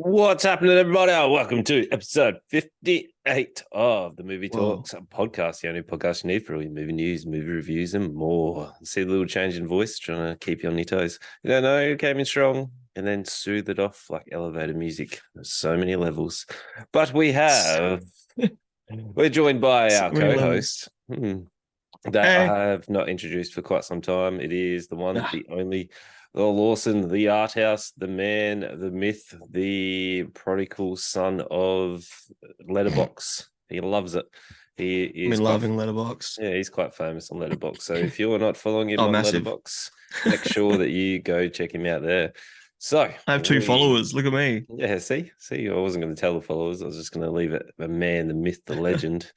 What's happening, everybody? Welcome to episode 58 of the Movie Whoa. Talks podcast, the only podcast you need for all your movie news, movie reviews, and more. See a little change in voice, trying to keep you on your toes. You don't know, came in strong and then soothe it off like elevator music. There's so many levels. But we're joined by So our many levels. co-host that I Hey. have not introduced for quite some time. It is the one, Ah, the only, the Lawson, the art house, the man, the myth, the prodigal son of Letterbox. He loves it. He I'm is in quite, loving Letterbox. yeah, he's quite famous on Letterbox. So if you're not following him Oh, on massive. Letterbox, make sure that you go check him out there. So I have two followers. Look at me. yeah, see, I wasn't going to tell the followers. I was just going to leave it the man, the myth, the legend.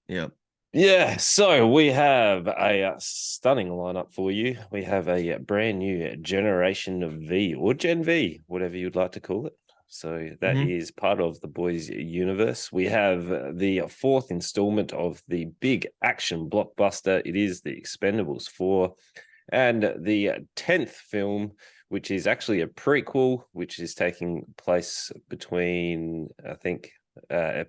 Yeah. Yeah, so we have a stunning lineup for you. We have a brand new Generation V or Gen V, whatever you'd like to call it. So that hmm is part of the boys' universe. We have the fourth installment of the big action blockbuster. It is the Expendables 4, and the 10th film, which is actually a prequel, which is taking place between, I think,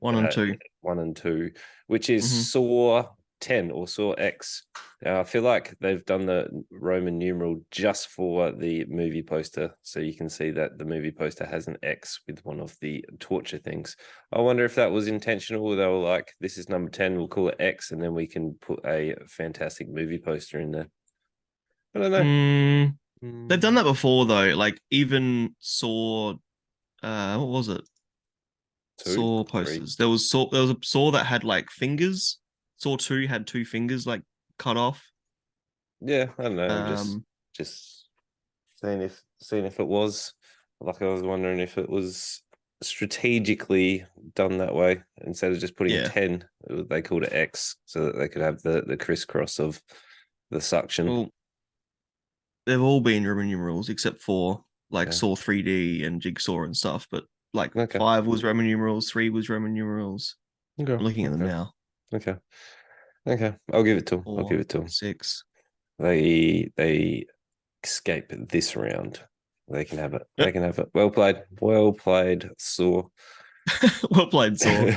One and two. 1 and 2, which is hmm Saw 10 or Saw X. Now, I feel like they've done the Roman numeral just for the movie poster. So you can see that the movie poster has an X with one of the torture things. I wonder if that was intentional. They were like, this is number 10, we'll call it X, and then we can put a fantastic movie poster in there. I don't know. Mm, they've done Mm, that before though. Like even Saw. What was it? two, Saw three. posters. There was a Saw that had like fingers. Saw 2 had 2 fingers like cut off. Yeah, I don't know. I'm just Um. just seeing if it was like I was wondering if it was strategically done that way instead of just putting Yeah. 10, they called it X so that they could have the crisscross of the suction. Well, they've all been Roman numerals except for like Yeah. Saw 3D and Jigsaw and stuff. But like Okay. 5 was Roman numerals, 3 was Roman numerals. Okay. I'm looking at them Okay. now. Okay. Okay. I'll give it to them. I'll give 4, it to them. 6. They escape this round. They can have it. Yeah. They can have it. Well played. Well played, Saw. Well played, Saw.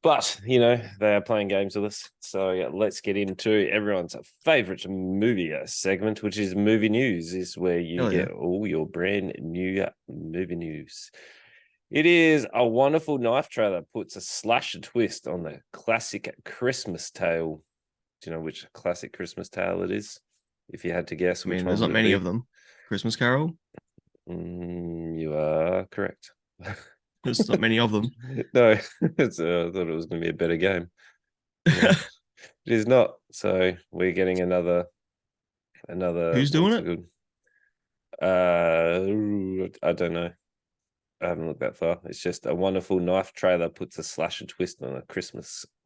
But, they are playing games with us. So yeah, let's get into everyone's favorite movie segment, which is movie news, is where you Hell yeah. get all your brand new movie news. It is a wonderful knife trailer puts a slasher twist on the classic Christmas tale. Do you know which classic Christmas tale it is? If you had to guess, I which mean, there's one would not it many be? of them. Christmas Carol. You are correct. There's not many of them. No, I thought it was going to be a better game. No, it is not. So we're getting another. Who's doing What's it it? good? I don't know. I haven't looked that far. It's just a wonderful knife trailer puts a slasher twist on a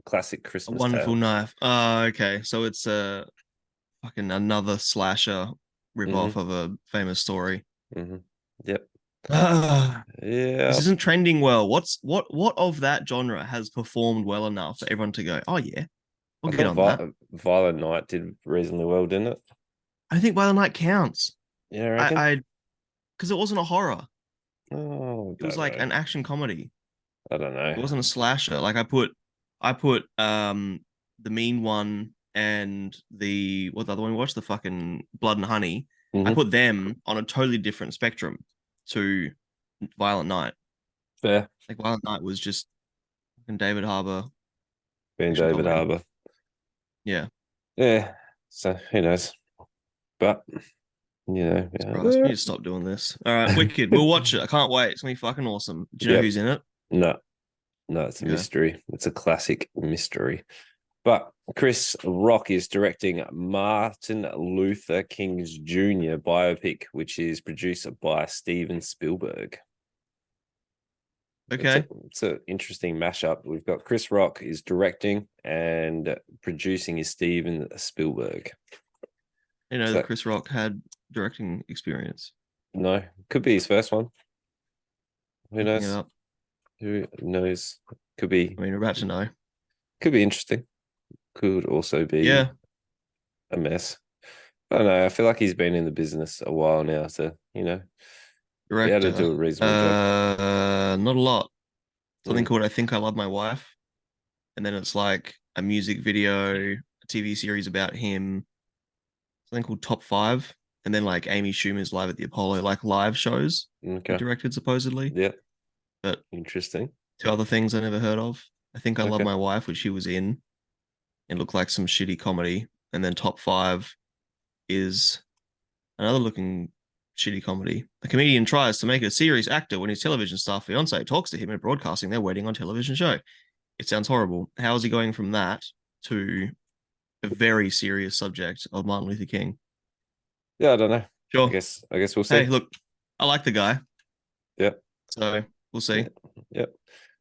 classic A Christmas Wonderful tale. Knife. Okay. So it's a fucking another slasher rip off Mm-hmm. of a famous story. Mm-hmm. Yep. This Yeah. isn't trending well. What of that genre has performed well enough for everyone to go, oh yeah, I'll I get thought on that. Violent Night did reasonably well, didn't it? I think Violent Night counts. Yeah, I reckon. I because it wasn't a horror. Oh, It was don't like know. an action comedy. I don't It know. wasn't a slasher. Like I put the Mean One and the what the other one we watched, the fucking Blood and Honey. I Mm-hmm. put them on a totally different spectrum to Violent Night. Fair. Like Violent Night was just fucking David Harbour Being action David comedy. Harbour. Yeah. Yeah. So who knows? But Christ, we need yeah. to stop doing this. All right, wicked. We'll watch it. I can't wait. It's gonna be fucking awesome. Do you know Yep. who's in it? No, no, it's a Okay. mystery. It's a classic mystery. But Chris Rock is directing Martin Luther King's Jr. biopic, which is produced by Steven Spielberg. It's a Okay. it's an interesting mashup. We've got Chris Rock is directing and producing is Steven Spielberg. You know that So Chris Rock had directing experience. no, could be his first one. Who Looking it knows? up. Who knows? Could be I mean, we're about to know. could be interesting. Could also be Yeah. a mess. I don't know. I feel like he's been in the business a while now, so He had to Director. do a reasonable job. Not a lot. Something Mm, called I Think I Love My Wife. And then it's like a music video, a TV series about him, something called Top Five. And then like Amy Schumer's Live at the Apollo, like live shows he okay. directed supposedly. Yeah. But Interesting. two other things I never heard of. I Think I Love Okay. My Wife, which he was in. It looked like some shitty comedy. And then Top Five is another looking shitty comedy. A comedian tries to make a serious actor when his television star fiance talks to him in broadcasting their wedding on television show. It sounds horrible. How is he going from that to a very serious subject of Martin Luther King? Yeah, I don't know. I Sure. guess I guess we'll Hey, see. look, I like the guy, Yep. so we'll see. Yeah. Yep.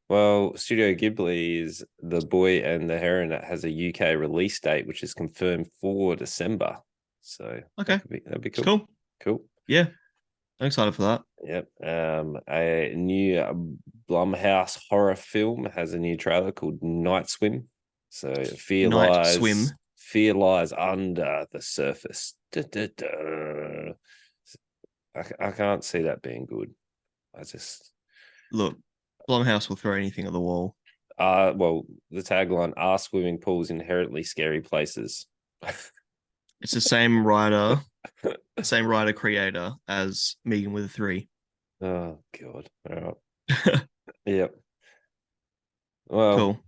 Well, Studio Ghibli is The Boy and the Heron that has a UK release date, which is confirmed for December. So Okay, that'd be it's cool. cool. Cool. Yeah, I'm excited for that. Yep. A new Blumhouse horror film has a new trailer called Night Swim. So Night Swim. fear lies under the surface. Da, da, da. I can't see that being good. I just Look, Blumhouse will throw anything at the wall. well, the tagline are swimming pools inherently scary places. It's the same writer creator as Megan with a three. Oh god. All right. Yep. Well, Cool.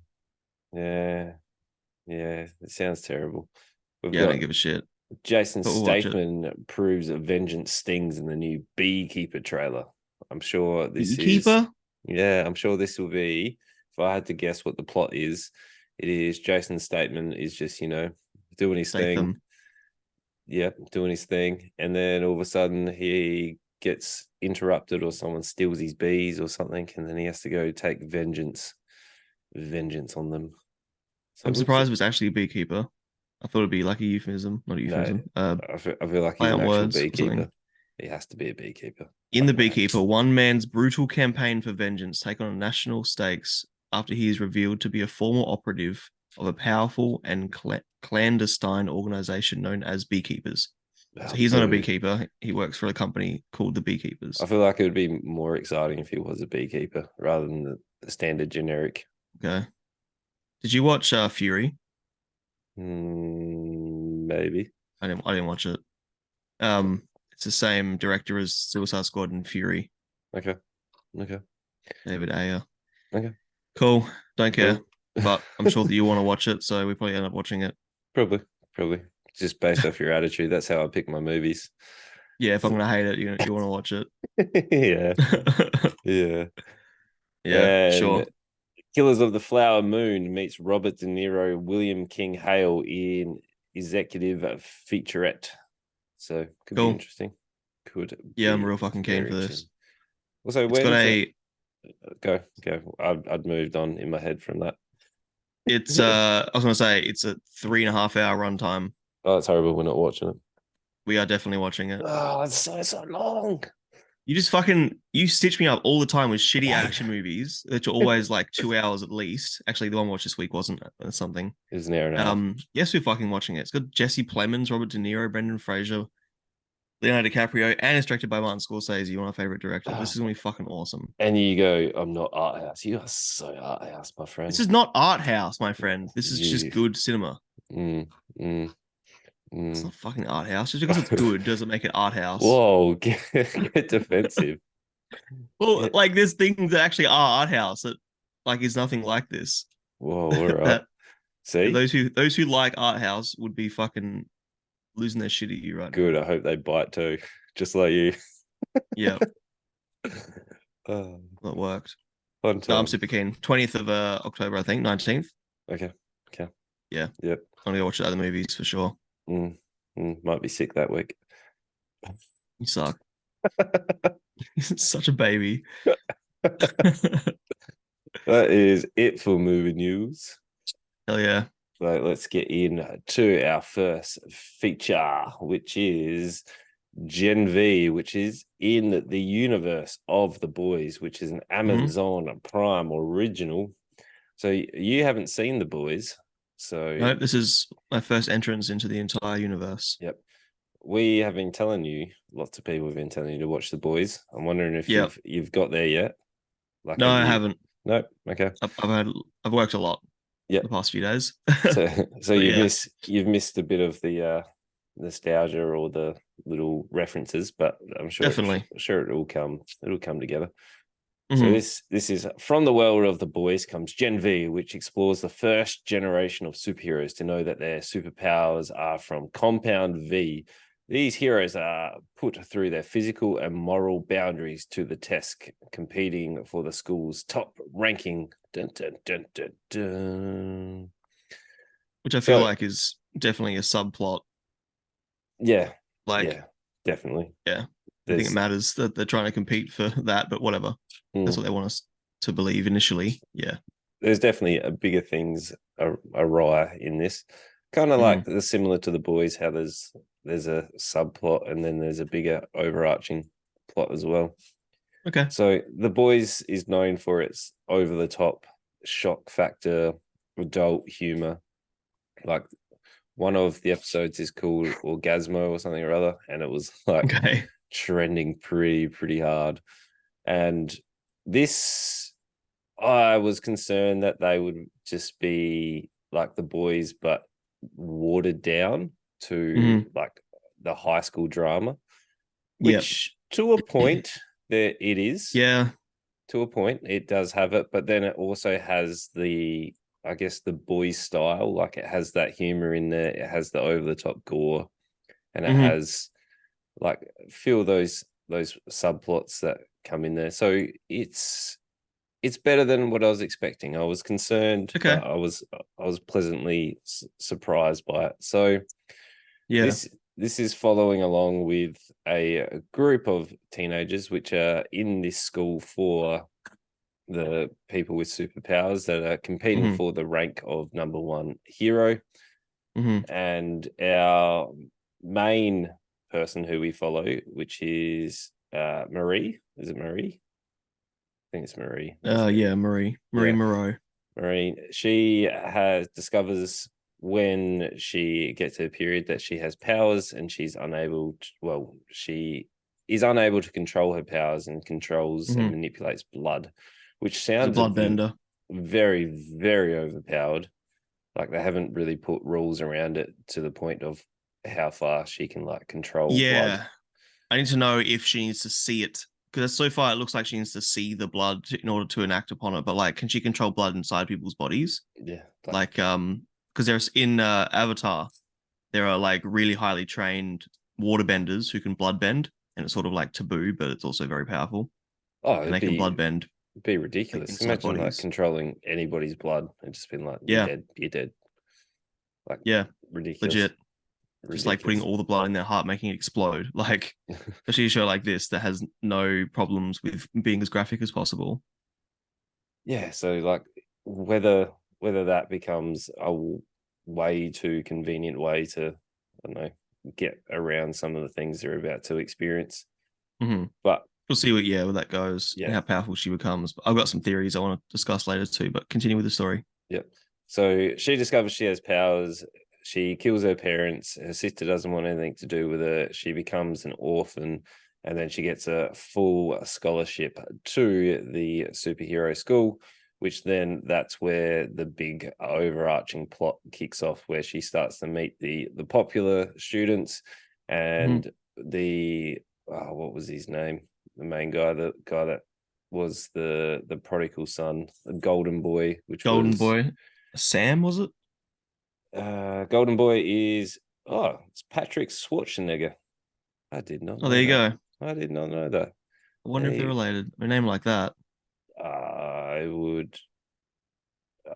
yeah, yeah, it sounds terrible. We've Yeah, I don't got give a shit, Jason but we'll watch it. Statham proves vengeance stings in the new Beekeeper trailer. I'm sure this is, Beekeeper? yeah, I'm sure this will be. If I had to guess what the plot is, it is Jason Statham is just, doing his thing. Statham. Yeah, doing his thing. And then all of a sudden he gets interrupted or someone steals his bees or something. And then he has to go take vengeance on them. So I'm it looks, surprised it was actually a beekeeper. I thought it'd be like a euphemism, not a no, euphemism. I feel like he's Play an on actual words or something. beekeeper. He has to be a beekeeper. In The Fucking hell. Beekeeper, one man's brutal campaign for vengeance take on national stakes after he is revealed to be a former operative of a powerful and clandestine organization known as Beekeepers. So Oh, he's not a boo. beekeeper. He works for a company called the I Beekeepers. feel like it would be more exciting if he was a beekeeper rather than the standard generic. Okay. Did you watch Fury? Maybe. I didn't watch it. It's the same director as Suicide Squad and Fury, Okay. Okay. David Ayer. Okay. Cool. Don't care, Cool. but I'm sure that you want to watch it, so we probably end up watching it. Probably. Probably. Just based off your attitude. That's how I pick my movies. Yeah, if I'm gonna hate it, you want to watch it. Yeah. Yeah. Yeah, And sure. Killers of the Flower Moon meets Robert De Niro, William King Hale in executive featurette. So could be Cool. interesting. Could Yeah, I'm be real fucking keen very for interesting. this. Also, It's got when's that? a Go. I'd moved on in my head from that. it's I was gonna say it's a 3.5 hour runtime. Oh, it's horrible. We're not watching it. We are definitely watching it. Oh, it's so long. You stitch me up all the time with shitty action movies, which are always like 2 hours at least. Actually, the one we watched this week wasn't something. It was an hour and a half. Yes, we're fucking watching it. It's got Jesse Plemons, Robert De Niro, Brendan Fraser, Leonardo DiCaprio, and it's directed by Martin Scorsese, one of my favorite directors. This Oh, is gonna be fucking awesome. and you go, I'm not art house. You are so art house, my This friend. is not art house, my friend. This is just You. good cinema. Mm, mm, It's mm. not fucking art house. Just because it's good doesn't make it art house. Whoa, get defensive. Well, Yeah. like there's things that actually are art house that like is nothing like this. Whoa, all right. That See? those who like art house would be fucking losing their shit at you right now. Good. I hope they bite too, just like you. Yeah, Oh, that worked. fun No, I'm times. super keen. 20th of October, I think. 19th. Okay. Okay. Yeah, Yep. I'm gonna go watch the other movies for sure. Might be sick that week. You suck. Such a baby. That is it for movie news. Hell yeah. So let's get in to our first feature, which is Gen V, which is in the universe of The Boys, which is an Amazon Prime original. So you haven't seen The Boys. So No, this is my first entrance into the entire universe. yep. we have been telling you, lots of people have been telling you to watch The Boys. I'm wondering if Yeah. you've got there yet. Like, No, have I you? haven't. No. Okay. I've worked a lot Yeah. the past few days. So But yeah, you've missed a bit of the nostalgia or the little references, but I'm definitely. sure it'll come together. So Hmm. this is from the world of The Boys comes Gen V, which explores the first generation of superheroes to know that their superpowers are from Compound V. These heroes are put through their physical and moral boundaries to the test, competing for the school's top ranking. Dun, dun, dun, dun, dun. Which I feel So like is definitely a subplot. yeah, Like, yeah, definitely. yeah, I think it There's matters that they're trying to compete for that, but whatever. That's mm, what they want us to believe initially. Yeah. there's definitely a bigger things awry in this. Kind of Hmm. like the similar to The Boys, how there's a subplot and then there's a bigger overarching plot as well. Okay. So The Boys is known for its over the top shock factor, adult humor. Like one of the episodes is called Orgasmo or something or other, and it was like Okay. trending pretty hard. And this, I was concerned that they would just be like The Boys, but watered down to Hmm. like the high school drama, Yep. which to a point there it is. Yeah. To a point, it does have it, but then it also has the, I guess, the boys style. Like it has that humor in there. It has the over the top gore, and it Hmm. has like feel those subplots that come in there. So it's better than what I was expecting. I was concerned, Okay. but I was pleasantly surprised by it. So Yeah. this is following along with a group of teenagers which are in this school for the people with superpowers that are competing Hmm. for the rank of number one hero. Hmm. And our main person who we follow, which is Marie. Is it Marie? I think it's Marie. Yeah, Marie Yeah, Moreau. Marie. She has discovers when she gets her period that she has powers and she's unable to, well, she is unable to control her powers and controls and Hmm. manipulates blood, which She's a sounds bloodbender. very overpowered. Like they haven't really put rules around it to the point of how far she can like control blood. Yeah. I need to know if she needs to see it because so far it looks like she needs to see the blood in order to enact upon it. But like, can she control blood inside people's bodies? Yeah, like Like, because there's in Avatar, there are like really highly trained waterbenders who can blood bend, and it's sort of like taboo, but it's also very powerful, oh, and they can blood bend it'd be like ridiculous. inside Imagine like bodies. controlling anybody's blood and just being like, Yeah, you're dead. Like yeah, ridiculous, legit. Just like putting ridiculous. all the blood in their heart, making it explode. Like, especially a show like this that has no problems with being as graphic as possible. Yeah, so like whether that becomes a way too convenient way to, I don't know, get around some of the things they're about to experience. Hmm. But We'll see what where that goes and yeah, how powerful she becomes. But I've got some theories I want to discuss later too. But continue with the story. yeah. So she discovers she has powers. She kills her parents. Her sister doesn't want anything to do with her. She becomes an orphan, and then she gets a full scholarship to the superhero school, which then that's where the big overarching plot kicks off, where she starts to meet the popular students Hmm. and the what was his name? The main guy, the guy that was the prodigal son, the golden boy, which Golden was Boy, Sam was it? Golden Boy is it's Patrick Schwarzenegger. I did not Oh, know there you that. go. I did not know that. I wonder if they're Hey, related. A name like that. I would.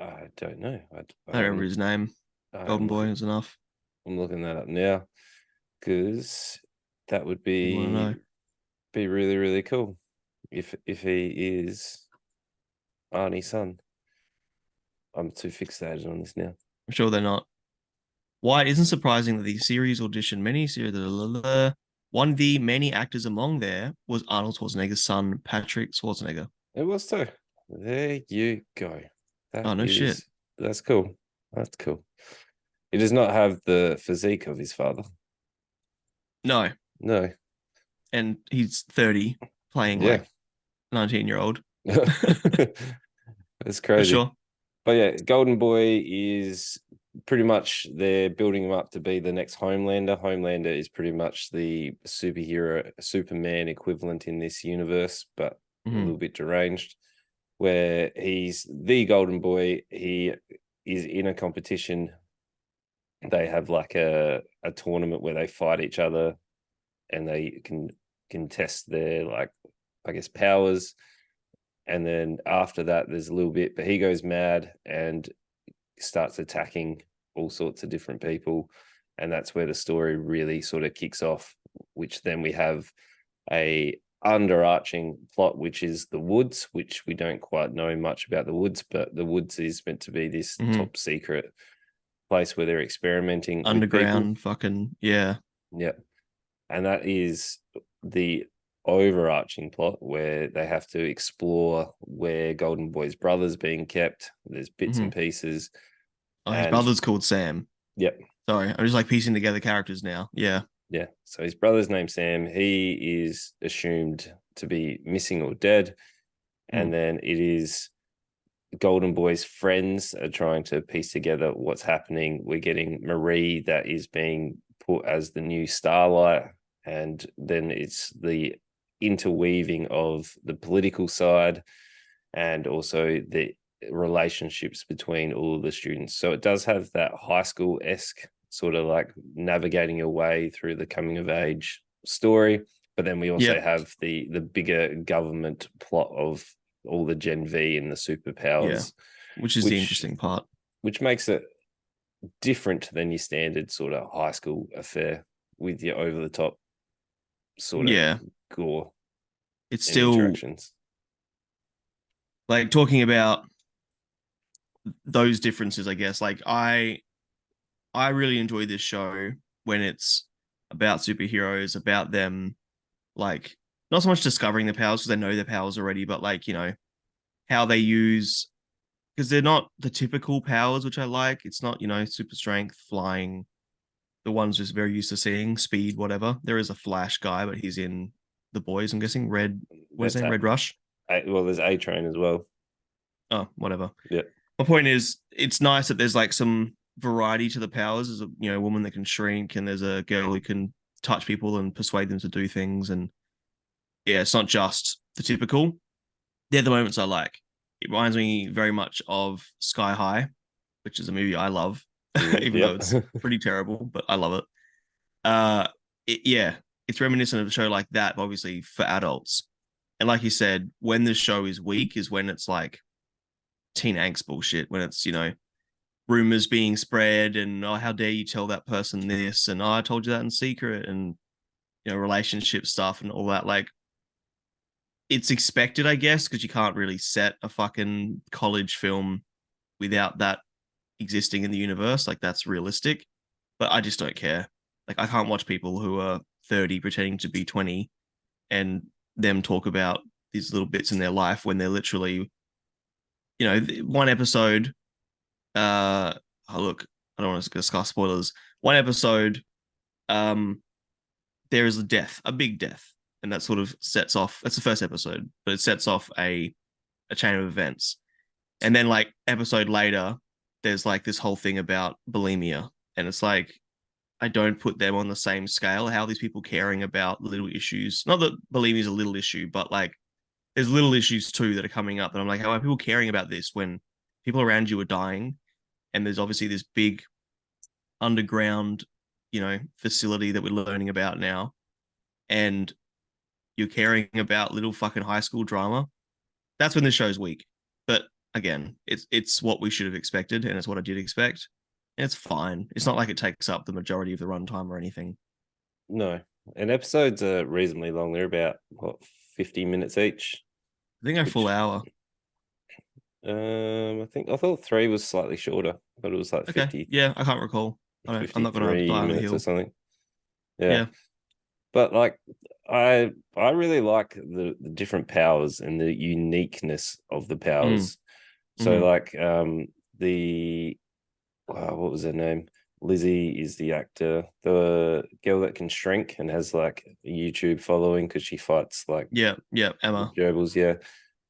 I don't know. I don't remember his name. I'm Golden Boy looking. is enough. I'm looking that up now because that would If you want to know. be really cool if he is Arnie's son. I'm too fixated on this now. I'm sure they're not. Why it isn't surprising that the series audition many series one of the many actors among there was Arnold Schwarzenegger's son, Patrick Schwarzenegger. It was too. There you go. Oh no shit. That's cool. That's cool. He does not have the physique of his father. No, No. and he's 30 playing Yeah. like 19-year-old. It's For crazy. sure. But yeah, Golden Boy is pretty much, they're building him up to be the next Homelander. Homelander is pretty much the superhero, Superman equivalent in this universe, but a Mhm. little bit deranged, where he's the Golden Boy. He is in a competition. They have like a tournament where they fight each other and they can test their, like, I guess, powers. And then after that, there's a little bit, but he goes mad and starts attacking all sorts of different people. And that's where the story really sort of kicks off, which then we have a underarching plot, which is the woods, which we don't quite know much about the woods, but the woods is meant to be this Mhm. top secret place where they're experimenting with people. Underground, fucking yeah. Yeah. And that is the overarching plot where they have to explore where Golden Boy's brother's being kept. There's bits and Mhm. pieces. Oh, his And brother's called Sam. yep, Sorry, I'm just like piecing together characters now. Yeah. yeah. So his brother's name's Sam. He is assumed to be missing or dead. And Mm. then it is Golden Boy's friends are trying to piece together what's happening. We're getting Marie that is being put as the new Starlight, and then it's the interweaving of the political side and also the relationships between all of the students. So it does have that high school esque sort of like navigating your way through the coming of age story. But then we also Yep. have the bigger government plot of all the Gen V and the Yeah. superpowers, Which is the which interesting part. makes it different than your standard sort of high school affair with your over the top sort of Yeah. gore It's and still interactions. like talking about those differences, I guess. Like I really enjoy this show when it's about superheroes, about them like not so much discovering the powers because they know their powers already, but like, how they use because they're not the typical powers, which I like. It's not, super strength, flying, the ones just very used to seeing, speed, whatever. There is a Flash guy, but he's in The Boys, I'm guessing. What is his That's name? Red Rush? well, there's A Train as well. Oh, whatever. Yeah. My point is, it's nice that there's like some variety to the powers. There's a woman that can shrink, and there's a girl who can touch people and persuade them to do things. And yeah, it's not just the typical. They're the moments I like. It reminds me very much of Sky High, which is a movie I love, even though Yep. it's pretty terrible, but I love it. Yeah, it's reminiscent of a show like that, but obviously for adults. And like you said, when the show is weak is when it's like teen angst bullshit, when it's, rumors being spread and oh, how dare you tell that person this, and oh, I told you that in secret, and relationship stuff and all that. Like it's expected, I guess, because you can't really set a fucking college film without that existing in the universe. Like that's realistic, but I just don't care. Like I can't watch people who are 30 pretending to be 20 and them talk about these little bits in their life when they're literally, one episode. Oh, look, I don't want to discuss spoilers. One episode, um, there is a death, a big death, and that sort of sets off. That's the first episode, but it sets off a chain of events. And then like episode later, there's like this whole thing about bulimia, and it's like I don't put them on the same scale. How are these people caring about little issues? Not that bulimia is a little issue, but like there's little issues too that are coming up. And I'm like, how are people caring about this when people around you are dying? And there's obviously this big underground, facility that we're learning about now. And you're caring about little fucking high school drama. That's when the show's weak. But again, it's what we should have expected, and it's what I did expect. And it's fine. It's not like it takes up the majority of the runtime or anything. No. And episodes are reasonably long. They're about what, 50 minutes each. I think a full Which hour. I thought three was slightly shorter, but it was like Okay. 50, Yeah, I can't recall. I'm not gonna 53 die on the minutes or hill. something. Yeah. Yeah. But like I really like the different powers and the uniqueness of the Mm. powers. So Mm-hmm. like the what was her name? Lizzie is the actor. The girl that can shrink and has like a YouTube following because she fights like Yeah, yeah, Emma. gerbils. Yeah,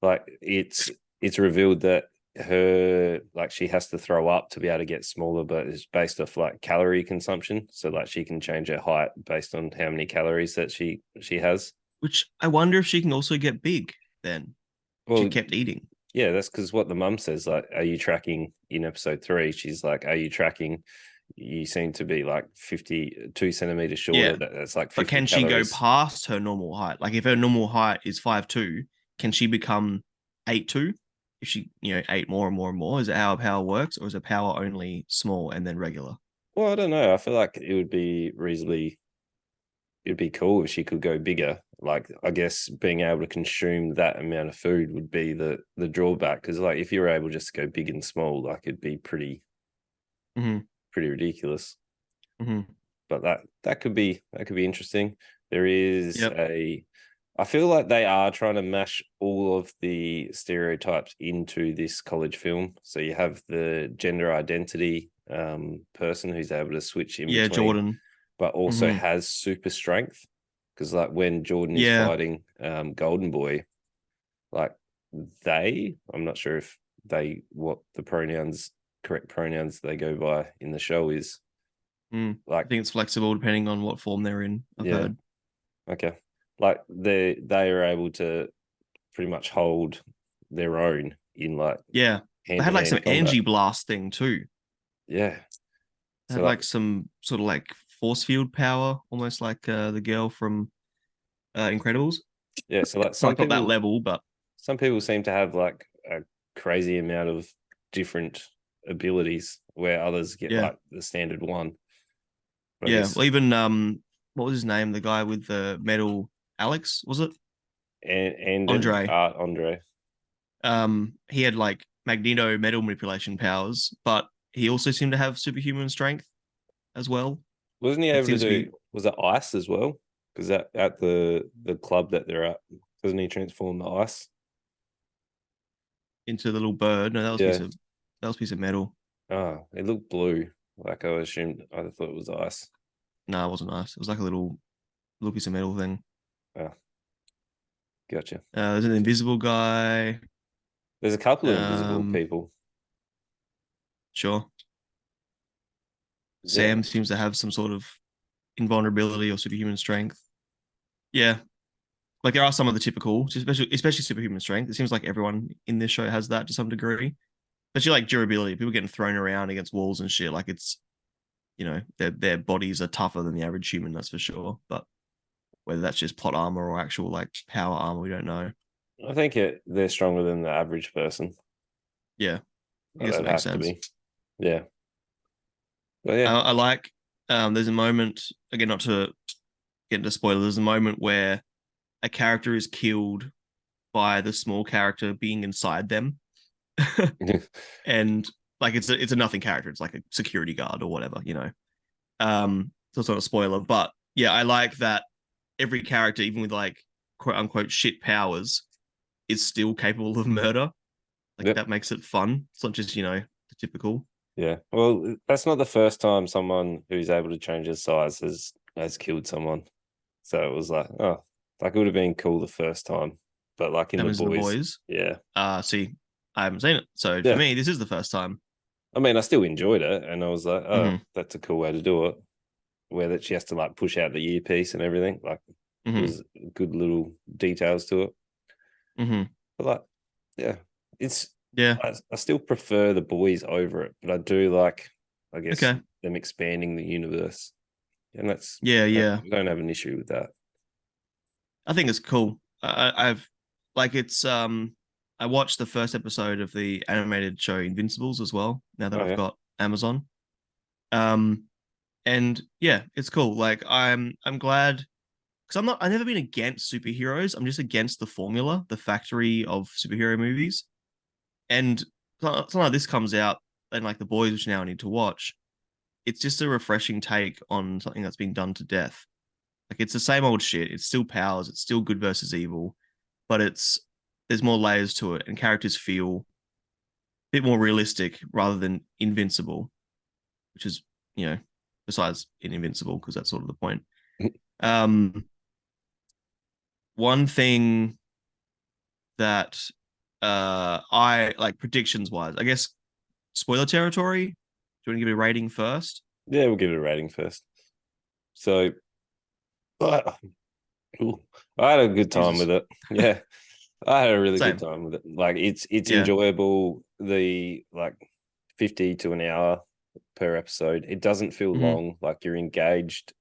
like it's revealed that her like she has to throw up to be able to get smaller, but it's based off like calorie consumption. So like she can change her height based on how many calories that she has. Which I wonder if she can also get big then. She Well, kept eating. yeah, that's because what the mum says. Like, are you tracking in episode 3? She's like, are you tracking? You seem to be like 52 centimeters shorter. Yeah. That's like But 50 can she go calories. past her normal height? Like if her normal height is 5'2", can she become 8'2"? If she, ate more and more and more, is it how power works, or is it power only small and then regular? Well, I don't know. I feel like it would be reasonably, it'd be cool if she could go bigger. Like, I guess being able to consume that amount of food would be the drawback. Because like, if you were able just to go big and small, like it'd be Mm-hmm. pretty ridiculous. Mm-hmm. But that could be interesting. There is Yep. I feel like they are trying to mash all of the stereotypes into this college film. So you have the gender identity person who's able to switch in Yeah, between, Jordan. but also Mm-hmm. has super strength. Because like when Jordan is Yeah. fighting Golden Boy, like I'm not sure if they what the correct pronouns they go by in the show is I like think it's flexible depending on what form they're in. I've yeah. heard. Okay. Like they are able to pretty much hold their own in like Yeah. They hand had to like some hand combat. Angie blast thing too. Yeah. They So had like like some sort of like force field power, almost like the girl from Incredibles. yeah, so like Like not that level, but some people seem to have like a crazy amount of different abilities where others get yeah, like the standard one. But I yeah. guess Well, even what was his name? The guy with the metal, Alex, was it? and Andre. Art Andre. He had like Magneto metal manipulation powers, but he also seemed to have superhuman strength as well. Wasn't he It able to seems to do be was it ice as well? Because at the club that they're at, doesn't he transform the ice? into the little bird. No, Yeah. that was a piece of metal. Oh, it looked blue. Like I assumed, I thought it was ice. No, it wasn't nice. It was like a little piece of metal thing. Oh, gotcha. There's an invisible guy. There's a couple of invisible Um, people. sure. Yeah, Sam seems to have some sort of invulnerability or superhuman strength. Yeah, like there are some of the typical, especially superhuman strength. It seems like everyone in this show has that to some degree. Especially like durability, people getting thrown around against walls and shit. Like it's their bodies are tougher than the average human, that's for sure. But whether that's just plot armor or actual like power armor, we don't know. I think they're stronger than the average person. Yeah, I guess They'd that makes have to sense. be. Yeah, but yeah, I like. There's a moment again, not to get into spoilers. There's a moment where a character is killed by the small character being inside them, and like it's a nothing character. It's like a security guard or whatever. So it's not a spoiler, but yeah, I like that every character, even with like quote unquote shit powers, is still capable of murder. Like yep, that makes it fun. It's not just the typical. yeah. Well, that's not the first time someone who's able to change his size has killed someone. So it was like, oh, like it would have been cool the first time, but like in the Happens in the boys, boys. yeah, See, I haven't seen it, so for yeah. me, this is the first time. I mean, I still enjoyed it, and I was like, oh, Hmm. that's a cool way to do it. Where that she has to like push out the earpiece and everything. Like there Hmm. was good little details to it. Hmm. But like, yeah, it's Yeah. I still prefer the boys over it, but I do like, I guess, Okay. them expanding the universe, and Yeah. I Yeah. don't have an issue with that. I think it's cool. I've like it's I watched the first episode of the animated show Invincibles as well. Now that Oh I've yeah, got Amazon, um, and yeah, it's cool. Like I'm glad because I've never been against superheroes. I'm just against the formula, the factory of superhero movies. And something like this comes out, and like the boys, which now I need to watch. It's just a refreshing take on something that's been done to death. Like it's the same old shit. It's still powers. It's still good versus evil, but there's more layers to it, and characters feel a bit more realistic rather than invincible, which is besides in Invincible, because that's sort of the point. Mhm. One thing that I like predictions wise, I guess spoiler territory. Do you want to give it a rating first? Yeah, we'll give it a rating first. So, I I had a good time Jesus. with it. Yeah, I had a really good Same. time with it. Like it's Yeah. enjoyable. The like 50 to an hour per episode. It doesn't feel Hmm. long. Like you're engaged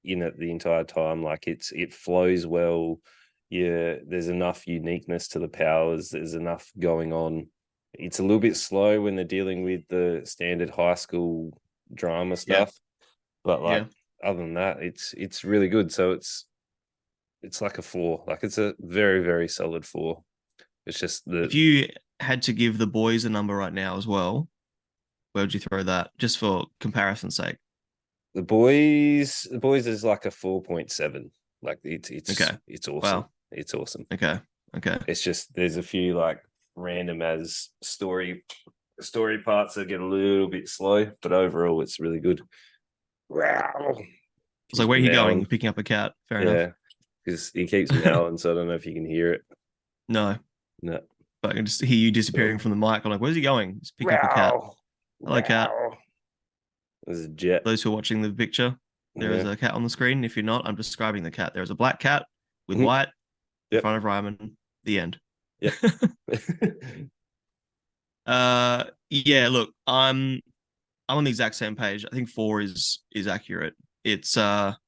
in it the entire time. Like it flows well. Yeah, there's enough uniqueness to the powers. There's enough going on. It's a little bit slow when they're dealing with the standard high school drama Yeah. stuff, but like Yeah. other than that, it's really good. So it's like a 4. Like it's a very, very solid 4. It's just If you had to give The Boys a number right now as well, where would you throw that? Just for comparison's sake. the boys is like a 4.7. Like Okay. it's awesome. Wow. It's awesome. Okay. Okay. It's just there's a few like random as story parts that get a little bit slow, but overall it's really good. Wow. It's like, He's where are you going? meowing. Picking up a cat. Fair enough. Yeah. Because he keeps meowing, so I don't know if you can hear it. No, No. but I can just hear you disappearing So, from the mic. I'm like, where's he going? He's picking up a cat. wow. Hello, cat. Wow. There's a jet. Those who are watching the picture, there is Yeah. a cat on the screen. If you're not, I'm describing the cat. There is a black cat with Mhm. white in Yep. front of Ryman. The end. Yep. Yeah, look, I'm on the exact same page. I think 4 is accurate. It's something,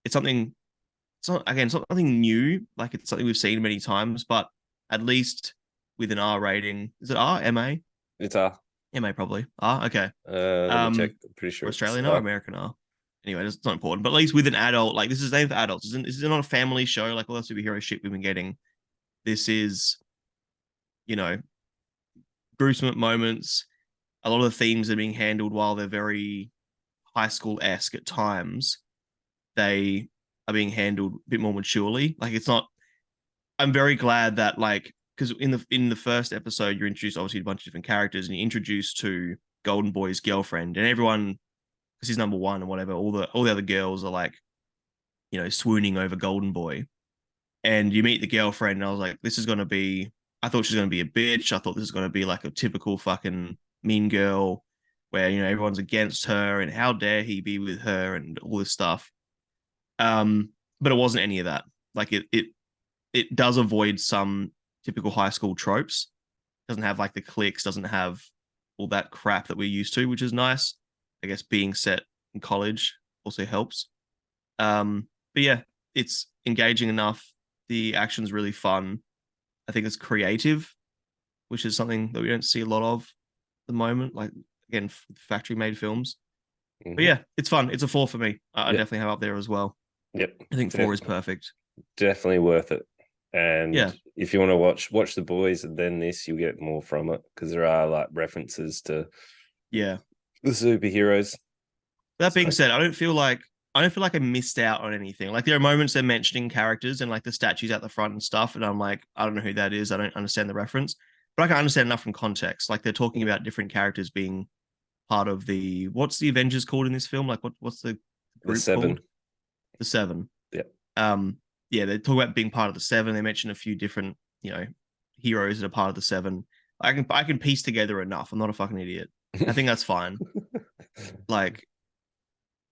it's not, again, it's not nothing new, like it's something we've seen many times, but at least with an R rating. Is it R? MA? It's R. MA probably. R, okay. Let me check. I'm pretty Or sure it's Australian R, R. American R. Anyway, it's not important. But at least with an adult, like this is aimed for adults. This is not a family show like all that superhero shit we've been getting. This is, you know, gruesome moments. A lot of the themes are being handled while they're very high school esque at times. They are being handled a bit more maturely. Like it's not. I'm very glad that like because in the first episode you're introduced obviously to a bunch of different characters and you're introduced to Golden Boy's girlfriend and everyone because he's number one and whatever. All the other girls are like swooning over Golden Boy, and you meet the girlfriend and I was like, this is gonna be. I thought she's gonna be a bitch. I thought this was gonna be like a typical fucking mean girl where everyone's against her and how dare he be with her and all this stuff. But it wasn't any of that. Like it does avoid some typical high school tropes. Doesn't have like the cliques, doesn't have all that crap that we're used to, which is nice. I guess being set in college also helps. But yeah, it's engaging enough. The action's really fun. I think it's creative, which is something that we don't see a lot of at the moment. Like again, factory made films. But Mhm. yeah, it's fun. It's a 4 for me. I Yep. definitely have up there as well. Yep. I think 4 is perfect. Definitely worth it. And Yeah, if you want to watch the boys and then this, you'll get more from it because there are like references to yeah. the superheroes. That being So said, I don't feel like I missed out on anything. Like there are moments they're mentioning characters and like the statues at the front and stuff, and I'm like, I don't know who that is. I don't understand the reference, but I can understand enough from context. Like they're talking about different characters being part of what's the Avengers called in this film? Like what's the the group 7. called? The Seven. Yeah. Um, yeah, they talk about being part of the Seven. They mention a few different, heroes that are part of the Seven. I can piece together enough. I'm not a fucking idiot. I think that's fine. Like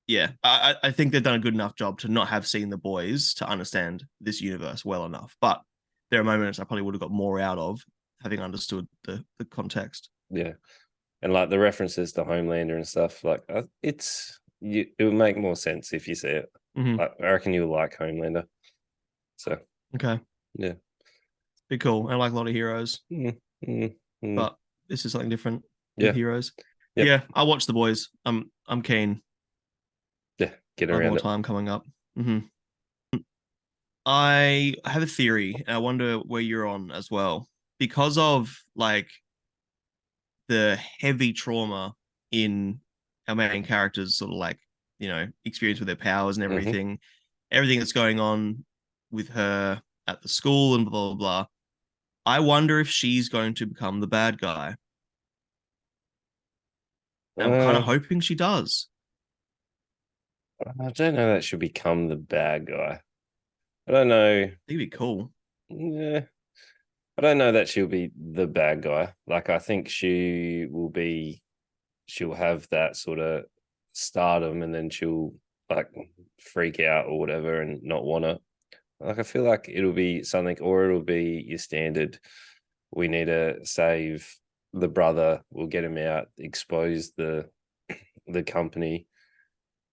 yeah, I think they've done a good enough job to not have seen the boys to understand this universe well enough. But there are moments I probably would have got more out of having understood the context. Yeah. And like the references to Homelander and stuff, like it would make more sense if you see it. Mm-hmm. I reckon you'll like Homelander. So Okay, yeah. be cool. I like a lot of heroes, Mm, mm, mm. but this is something different with Yeah. heroes. Yep. Yeah, I'll watch the boys. I'm keen. Yeah. Get I have around more it. time coming up. Hmm. I have a theory, and I wonder where you're on as well. Because of like the heavy trauma in our main characters sort of like experience with their powers and Hmm. everything that's going on with her at the school and blah blah blah. I wonder if she's going to become the bad guy. I'm kind of Uh, hoping she does. I don't know that she'll become the bad guy. I don't know. It'd be cool. Yeah, I don't know that she'll be the bad guy. Like I think she will be. She'll have that sort of stardom, and then she'll like freak out or whatever, and not want to. Like I feel like it'll be something, or it'll be your standard. We need to save the brother. We'll get him out, expose the company,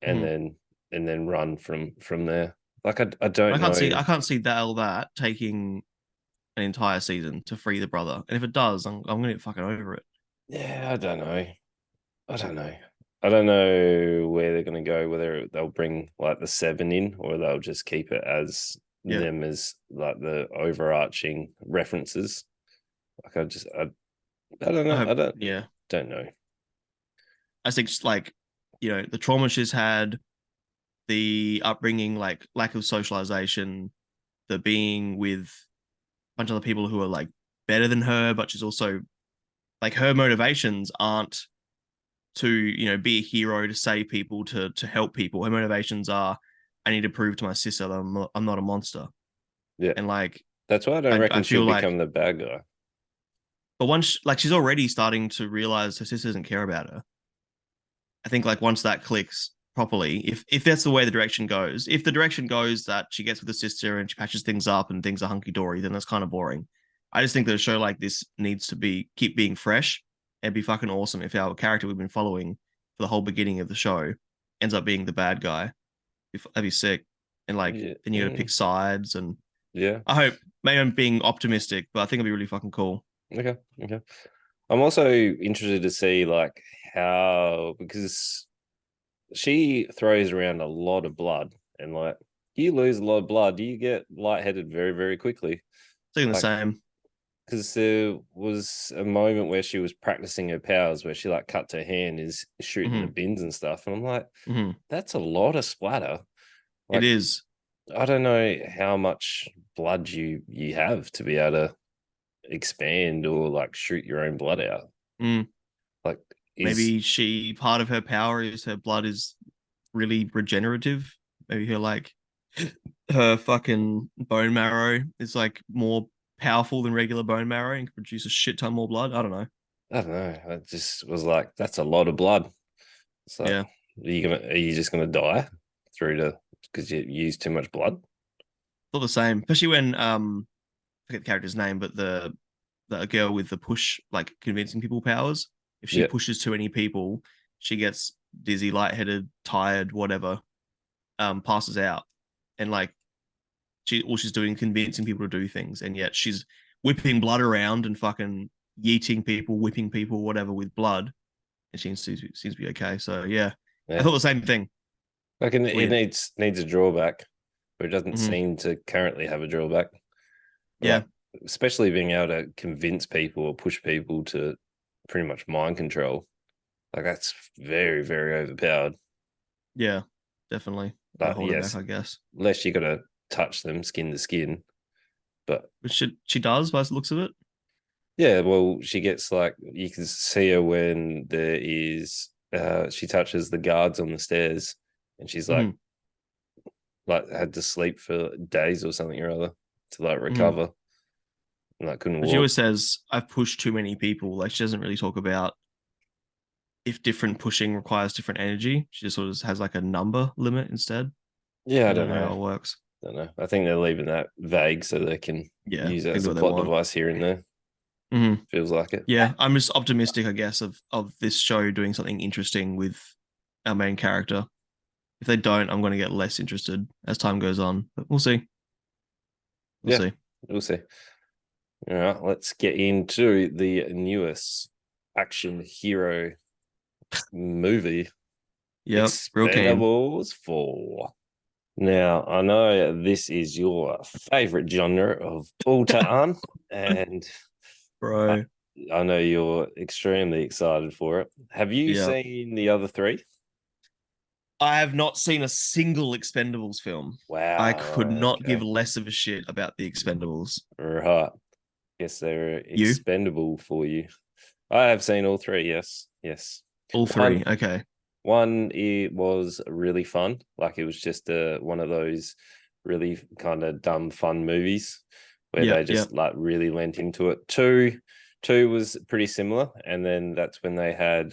and Mhm. then run from there. Like I don't know. I can't see that all that taking an entire season to free the brother. And if it does, I'm gonna get fucking over it. Yeah, I don't know. I don't know. I don't know where they're going to go. Whether they'll bring like the seven in, or they'll just keep it as Yeah. them as like the overarching references. Like I don't I know. hope, I yeah. don't know. I think just like, the trauma she's had, the upbringing, like lack of socialization, the being with a bunch of other people who are like better than her, but she's also like her motivations aren't to, be a hero, to save people, to help people. Her motivations are, I need to prove to my sister that I'm not a monster. Yeah, And like that's why I don't I reckon she'll feel like, become the bad guy. but once like she's already starting to realize her sister doesn't care about her. I think like once that clicks properly, if that's the way the direction goes, if the direction goes that she gets with the sister and she patches things up and things are hunky dory, then that's kind of boring. I just think that a show like this needs to be keep being fresh. It'd be fucking awesome if our character we've been following for the whole beginning of the show ends up being the bad guy. That'd be sick. And like Yeah, then you got to pick sides, and yeah. I hope, maybe I'm being optimistic, but I think it'd be really fucking cool. Okay, okay. I'm also interested to see like how, because she throws around a lot of blood, and like you lose a lot of blood, you get lightheaded very, very quickly. It's the Like, same. because there was a moment where she was practicing her powers, where she like cut her hand, is shooting the Hmm. bins and stuff, and I'm like, Hmm. that's a lot of splatter. It Like, is. I don't know how much blood you have to be able to expand or like shoot your own blood out. Mm. Like, is Maybe she part of her power is her blood is really regenerative. Maybe her fucking bone marrow is like more powerful than regular bone marrow and can produce a shit ton more blood. I don't know. I don't know. I just was like, that's a lot of blood. It's like, Yeah, are you just gonna die through the because you use too much blood? all the same. Especially when I forget the character's name, but the girl with the push, like convincing people powers. If she Yeah, pushes too many people, she gets dizzy, lightheaded, tired, whatever, passes out, and like all she's doing convincing people to do things, and yet she's whipping blood around and fucking yeeting people, whipping people, whatever with blood, and she seems to be okay. So yeah, I yeah. thought the same thing. Like It's it weird. needs a drawback, but it doesn't Hmm. seem to currently have a drawback. Like, Yeah, especially being able to convince people or push people to pretty much mind control. Like that's very, very overpowered. yeah, definitely. Gotta But hold it back, yes, I guess. unless you got to touch them skin to skin. But Which she does by the looks of it. yeah, well, she gets like you can see her when there is she touches the guards on the stairs, and she's Hmm. like had to sleep for days or something or other to like Hmm. recover, and like couldn't But she walk. always says, I've pushed too many people. Like she doesn't really talk about if different pushing requires different energy. She just sort of has like a number limit instead. Yeah, I I don't don't know know. how it works. Don't know. I think they're leaving that vague so they can Yeah, use it they as do a what they plot want. device here and there. Hmm. Feels like it. Yeah, I'm just optimistic, I guess, of this show doing something interesting with our main character. If they don't, I'm going to get less interested as time goes on. But we'll see. We'll Yeah, see. we'll see. All right, let's get into the newest action hero movie, Yep, real keen, Expendables 4. Now, I know this is your favorite genre of all time, and I, bro. I know you're extremely excited for it. Have you Yeah, seen the other three? I have not seen a single Expendables film. I could Wow. not give Okay. less of a shit about the Expendables. Right. Guess they're You? expendable for you. I have seen all three. Yes. Yes. All One, three. Okay. One, it was really fun. Like it was just one of those really kind of dumb fun movies where Yeah, they yeah, just like really went into it. Two was pretty similar, and then that's when they had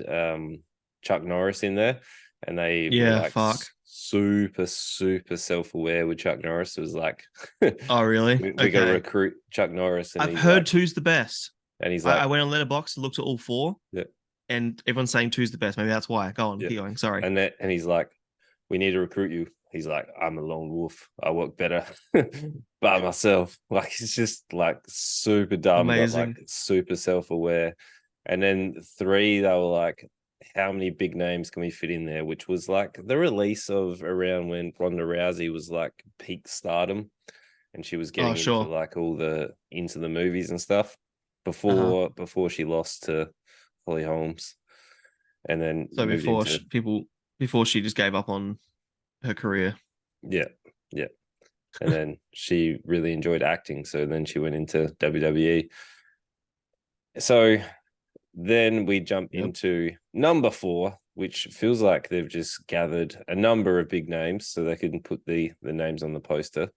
Chuck Norris in there, and they were yeah. like Fuck. super self aware with Chuck Norris. It was like Oh, really? we got to Okay. recruit Chuck Norris, and I've he's heard like, two's the best. and he's I like, went on Letterboxd and looked at all four, yeah, and everyone's saying two's the best. Maybe that's why. Go on, yeah, keep going. Sorry. and he's like, we need to recruit you. He's like, I'm a lone wolf. I work better by myself. Like it's just like super dumb, but like Amazing. super self-aware. And then three, they were like, how many big names can we fit in there? Which was like the release of around when Ronda Rousey was like peak stardom, and she was Oh, getting into sure. like all the into the movies and stuff Uh-huh. before she lost to Holly Holmes, and then So moved into before she just gave up on her career. yeah, yeah. And then she really enjoyed acting, so then she went into WWE. So then we jump Yep. into number 4, which feels like they've just gathered a number of big names so they can put the names on the poster.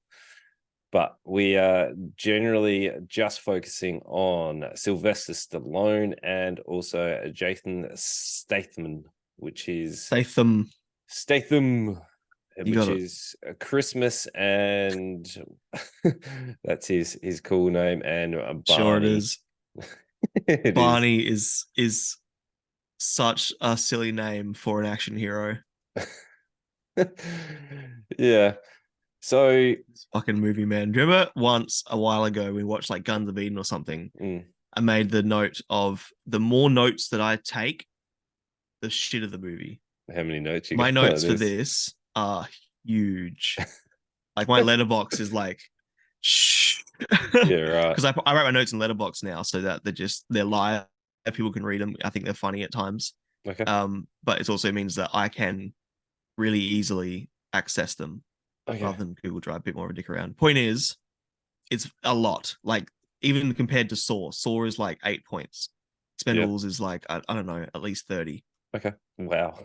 But we are generally just focusing on Sylvester Stallone and also Jason Statham, which is Statham. Statham, You which got it. is Christmas, and that's his cool name, and Sure it Barney. is. It is. Barney is such a silly name for an action hero. Yeah. So This fucking movie, man. Do you remember once a while ago we watched like Guns of Eden or something? mm, I made the note of the more notes that I take, the shit of the movie. how many notes you My got on notes for this? this are huge. Like my letterbox is like shh. Yeah, right. Because I write my notes in letterbox now so that they're live. People can read them. I think they're funny at times. Okay. But it also means that I can really easily access them Okay. rather than Google Drive, a bit more of a dick around. Point is, it's a lot. Like even compared to Saw is like 8 points. Yeah. Expendables is like I don't know, at least 30. Okay. Wow.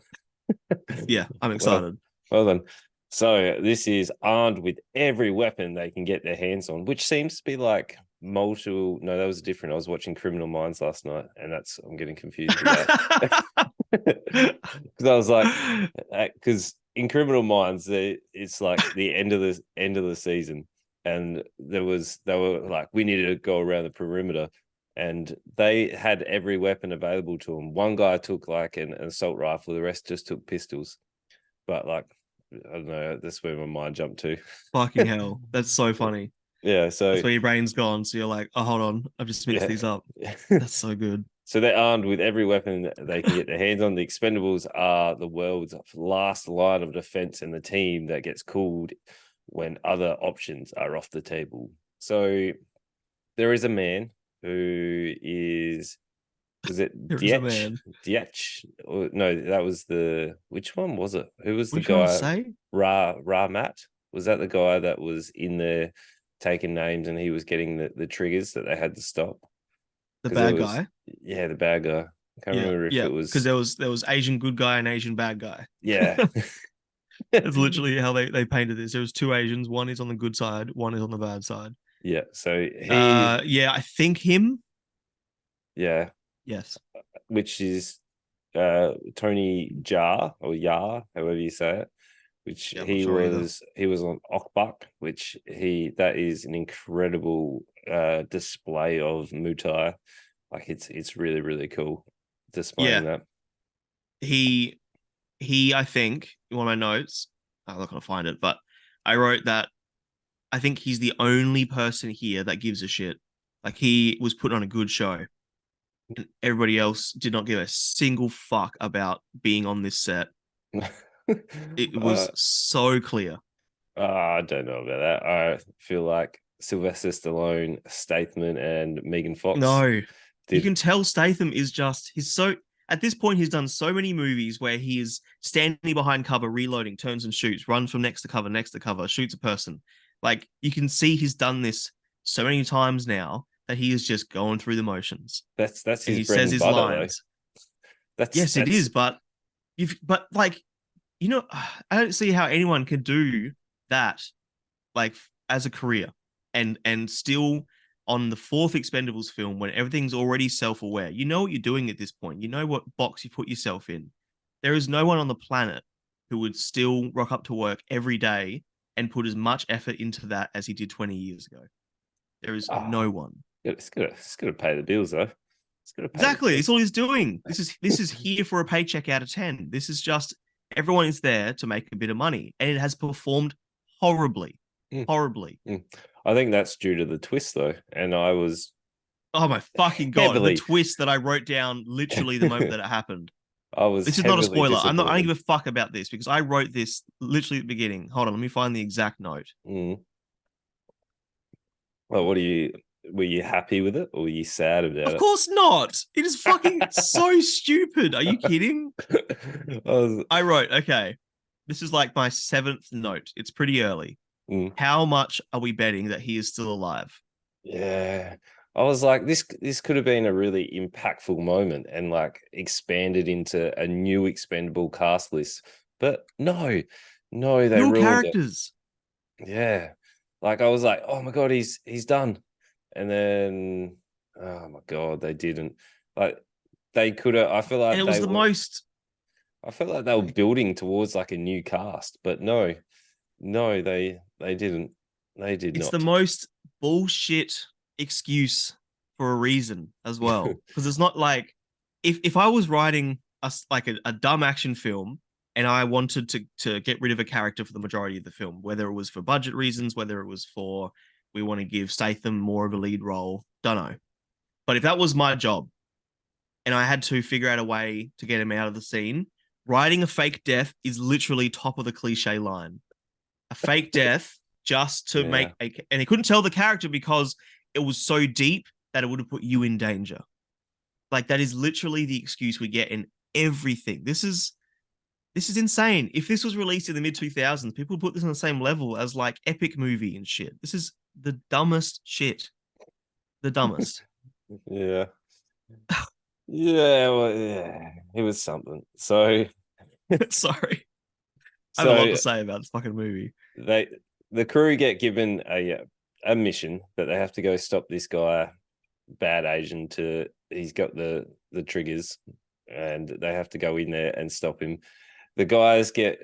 Yeah, I'm Well, excited. well then. So this is armed with every weapon they can get their hands on, which seems to be like multiple. No, that was different. I was watching Criminal Minds last night, and I'm getting confused with that. Because I was like, because in Criminal Minds, it's like the end of the season, and they were like, we needed to go around the perimeter, and they had every weapon available to them. One guy took like an assault rifle, the rest just took pistols. But like, I don't know, that's where my mind jumped to. Fucking hell. That's so funny. Yeah, so That's where your brain's gone. So you're like, oh, hold on. I've just mixed yeah. these up. That's so good. So they're armed with every weapon they can get their hands on. The Expendables are the world's last line of defense and the team that gets called when other options are off the table. So there is a man who was it There is a man. Dietch? Or, no, that was which one was it? Who was What are the you trying to guy? say? Matt? Was that the guy that was in there taking names and he was getting the triggers that they had to stop? The Because there bad was, guy. yeah, the bad guy. I can't Yeah, remember if yeah. it Because was, there was Asian good guy and Asian bad guy. yeah. That's literally how they painted this. There was two Asians. One is on the good side. One is on the bad side. Yeah. So he, Yeah, I think him. yeah, Yes. which is Tony Jar or Yar, however you say it, which Yeah, I'm not sure either. he was on Okbuk, which that is an incredible display of Muay Thai. Like it's really, really cool displaying Yeah, that. he I think in one of my notes, I'm not gonna find it, but I wrote that I think he's the only person here that gives a shit. Like he was put on a good show, and everybody else did not give a single fuck about being on this set. It uh, was so clear. I don't know about that. I feel like Sylvester Stallone, Statham, and Megan Fox No, you did. can tell Statham is just he's so at this point he's done so many movies where he is standing behind cover, reloading, turns and shoots, runs from next to cover, shoots a person. Like you can see he's done this so many times now that he is just going through the motions That's and his he bread says and his butter, though. lines. That's Yes, it that's is, but But like, I don't see how anyone can do that like as a career and still on the fourth Expendables film when everything's already self-aware. You know what you're doing at this point. You know what box you put yourself in. There is no one on the planet who would still rock up to work every day and put as much effort into that as he did 20 years ago. There is no one. It's gonna pay the bills though. It's gonna pay the Exactly. bills. It's all he's doing. This is here for a paycheck out of 10. This is just everyone is there to make a bit of money. And it has performed horribly. Mm, Horribly. mm. I think that's due to the twist though. And I was Oh my fucking god. The heavily twist that I wrote down literally the moment that it happened. I was This is not a heavily spoiler. I don't disappointed. give a fuck about this because I wrote this literally at the beginning. Hold on, let me find the exact note. Mm. Well, were you happy with it or were you sad about Of course not. It is fucking so stupid. Are you kidding? I wrote, okay, this is like my 7th note. It's pretty early. How much are we betting that he is still alive? Yeah. I was like, this could have been a really impactful moment and like expanded into a new expendable cast list. But no, they No ruined it. characters. Yeah. Like I was like, oh my God, he's done. And then oh my God, they didn't. Like they could have I feel And like it was they the were most. I felt like they were building towards like a new cast, but no, they didn't. They did It's the not. most bullshit excuse for a reason as well. Because it's not like if I was writing a dumb action film and I wanted to get rid of a character for the majority of the film, whether it was for budget reasons, whether it was for we want to give Statham more of a lead role, don't know. But if that was my job and I had to figure out a way to get him out of the scene, writing a fake death is literally top of the cliche line. A fake death just to Yeah. and he couldn't tell the character because it was so deep that it would have put you in danger. Like that is literally the excuse we get in everything. This is insane. If this was released in the mid 2000s, people would put this on the same level as like epic movie and shit. This is the dumbest shit. The dumbest. Yeah. Yeah, well, yeah, it was something. So, Sorry. I have a lot so to say about this fucking movie. the crew get given a mission that they have to go stop this guy, bad Asian. He's got the triggers, and they have to go in there and stop him. The guys get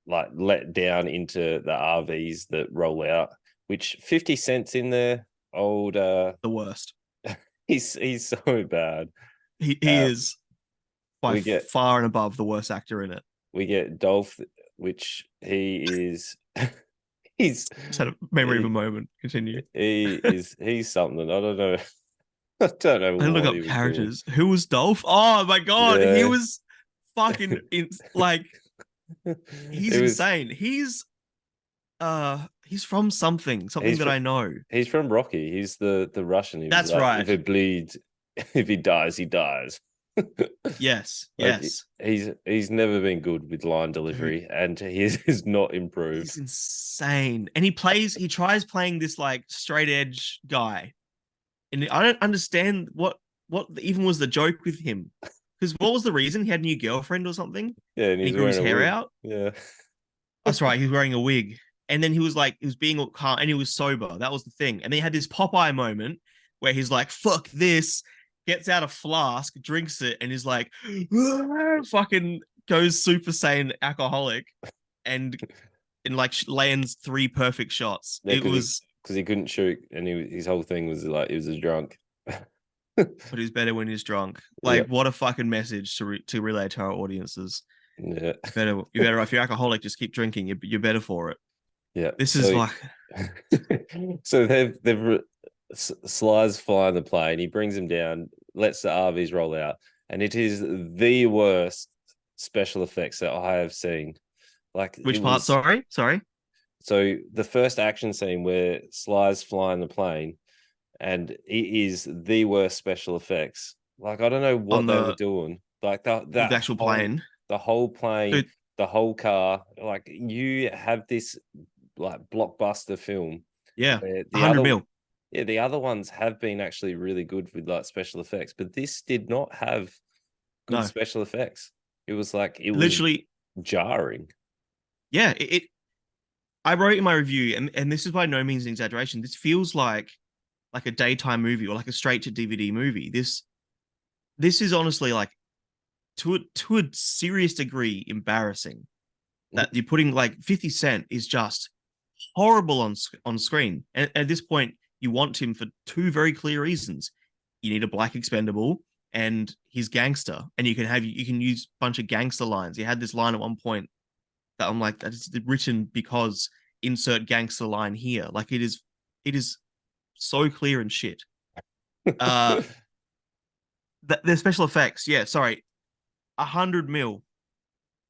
like let down into the RVs that roll out, which 50 Cent's in there. Old The worst. he's so bad. He is by we get far and above the worst actor in it. we get Dolph, which he is he's Just had a memory of a moment. Continue. he's something. I don't know. I don't know I look what up he was characters. Who was Dolph? Oh my god, he Yeah. was fucking like doing. he's It was insane. He's from something he's that from I know. he's from Rocky. He's the Russian. He was That's like, right. if it bleeds, if he dies, he dies. Yes, Like yes. he's never been good with line delivery, and he is not improved. He's insane. And he tries playing this like straight edge guy. And I don't understand what even was the joke with him. Because what was the reason? He had a new girlfriend or something? Yeah, and And he he's grew his wearing a hair wig. out. Yeah. That's right. He was wearing a wig. And then he was being all calm and he was sober. That was the thing. And then he had this Popeye moment where he's like, fuck this, gets out a flask, drinks it, and is like, fucking goes Super Saiyan alcoholic and like lands 3 perfect shots. Yeah, It was, because he couldn't shoot, and his whole thing was like he was a drunk. but he's better when he's drunk. Like, Yeah. what a fucking message to relay to our audiences. Yeah. You better if you're alcoholic, just keep drinking. You're better for it. Yeah. This is like, so Sly's flying the plane. He brings him down, lets the RVs roll out, and it is the worst special effects that I have seen. Like which part? Sorry. So the first action scene where Sly's flying the plane, and it is the worst special effects. Like I don't know what they were doing. Like The actual plane. the whole plane, Dude. the whole car. Like you have this like blockbuster film. Yeah, The 100 mil. Yeah, the other ones have been actually really good with like special effects, but this did not have good No. special effects. It was like it was Literally, jarring. yeah. I wrote in my review, and this is by no means an exaggeration. This feels like a daytime movie or like a straight to DVD movie. This is honestly like to a serious degree embarrassing that you're putting like 50 Cent is just horrible on screen. And at this point, you want him for two very clear reasons. You need a black expendable, and he's gangster, and you can use a bunch of gangster lines. You had this line at one point that I'm like, that is written because insert gangster line here. Like it is so clear and shit. Uh, the special effects, yeah, sorry, 100 mil.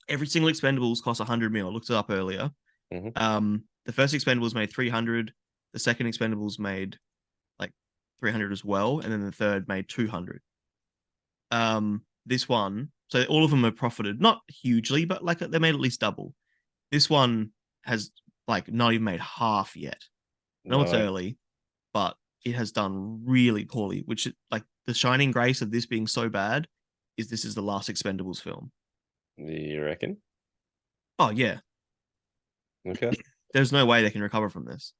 Every single Expendables costs 100 mil. I looked it up earlier. Mhm. The first Expendables made 300. The second Expendables made like 300 as well, and then the third made 200. This one, so all of them are profited, not hugely, but like they made at least double. This one has like not even made half yet. I know it's No, early, but it has done really poorly. Which like the shining grace of this being so bad is this is the last Expendables film. you reckon? Oh yeah, Okay. there's no way they can recover from this.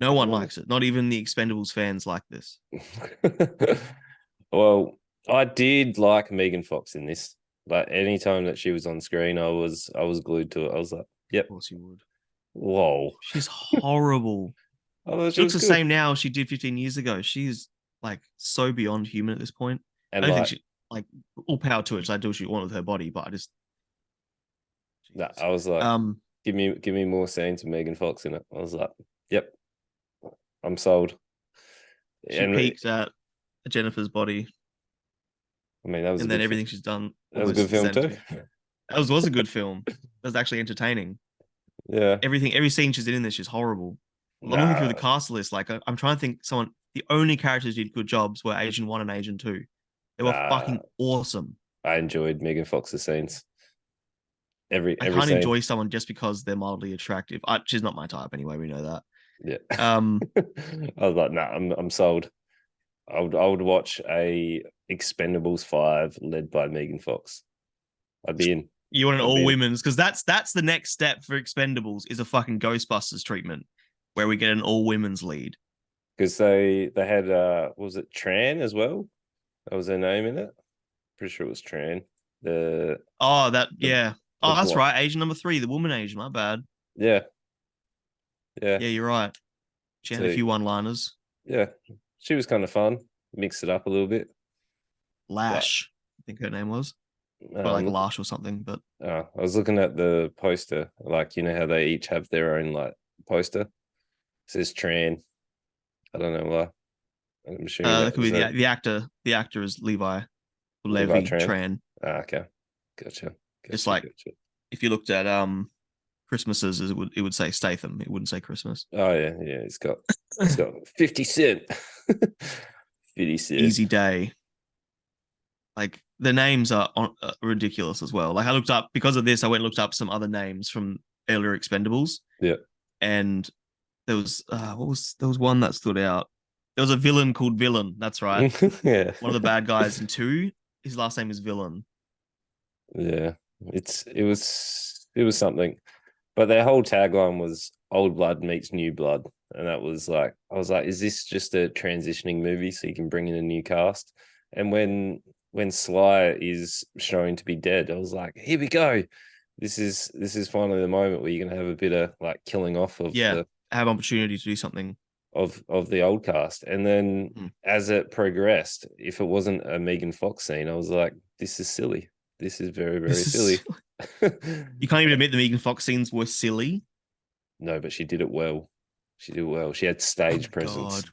No one likes it. Not even the Expendables fans like this. Well, I did like Megan Fox in this. Like anytime that she was on screen, I was glued to it. I was like, Of yep, course you would. whoa. She's horrible. I thought She she looks was the good. same now as she did 15 years ago. She's like so beyond human at this point. I And don't think like she like all power to it. So I do what she want with her body, but I just that, Jesus. I was like, give me more scenes of Megan Fox in it. I was like, yep, I'm sold. She And peaked at Jennifer's body, I mean that was a and then good everything she's done that was a almost good since film then has too. been. That was a good film. That was actually entertaining. Yeah. Every scene she's in this, she's horrible. I'm looking through the Nah, cast list. Like I'm trying to think someone. The only characters who did good jobs were Asian One and Asian Two. They were nah. fucking awesome. I enjoyed Megan Fox's scenes. Every I every can't scene. enjoy someone just because they're mildly attractive. She's not my type anyway. We know that. Yeah. Um, I was like, nah, I'm sold. I would watch a Expendables 5 led by Megan Fox. I'd be in. you want an I'd all be in. women's because that's the next step for Expendables is a fucking Ghostbusters treatment where we get an all women's lead. Because they had was it Tran as well? That was her name in it. Pretty sure it was Tran. The Oh, that the yeah. the Oh, that's block. right. Asian number three, the woman Asian. My bad. Yeah, yeah. Yeah, you're right. She had a So few one-liners. yeah, she was kind of fun. Mix it up a little bit. But Lash, I think her name was, or I'm like looking. Lash or something. But I was looking at the poster. Like you know how they each have their own like poster. It says Tran. I don't know why. I'm assuming that that could be was a the actor. The actor is Levi Levi Levi Tran. Tran. Okay. Gotcha. Just Gotcha. like Gotcha. if you looked at Christmases, it would say Statham. It wouldn't say Christmas. Oh yeah, yeah. It's got 50 Cent. 50 Cent. Easy Day. Like the names are ridiculous as well. Like I looked up because of this. I went and looked up some other names from earlier Expendables, Yeah. and there was there was one that stood out. There was a villain called Villain. That's right. Yeah. One of the bad guys in two. His last name is Villain. Yeah. It was something. But their whole tagline was old blood meets new blood. And that was like I was like, is this just a transitioning movie so you can bring in a new cast? And when Sly is showing to be dead, I was like, here we go. This is finally the moment where you're gonna have a bit of like killing off of Yeah, the have opportunity to do something. of the old cast. And then Hmm. as it progressed, if it wasn't a Megan Fox scene, I was like, this is silly. This is very, very This silly. is you can't even admit the Megan Fox scenes were silly. No, but she did it well. She did well. She had Oh stage my presence. god.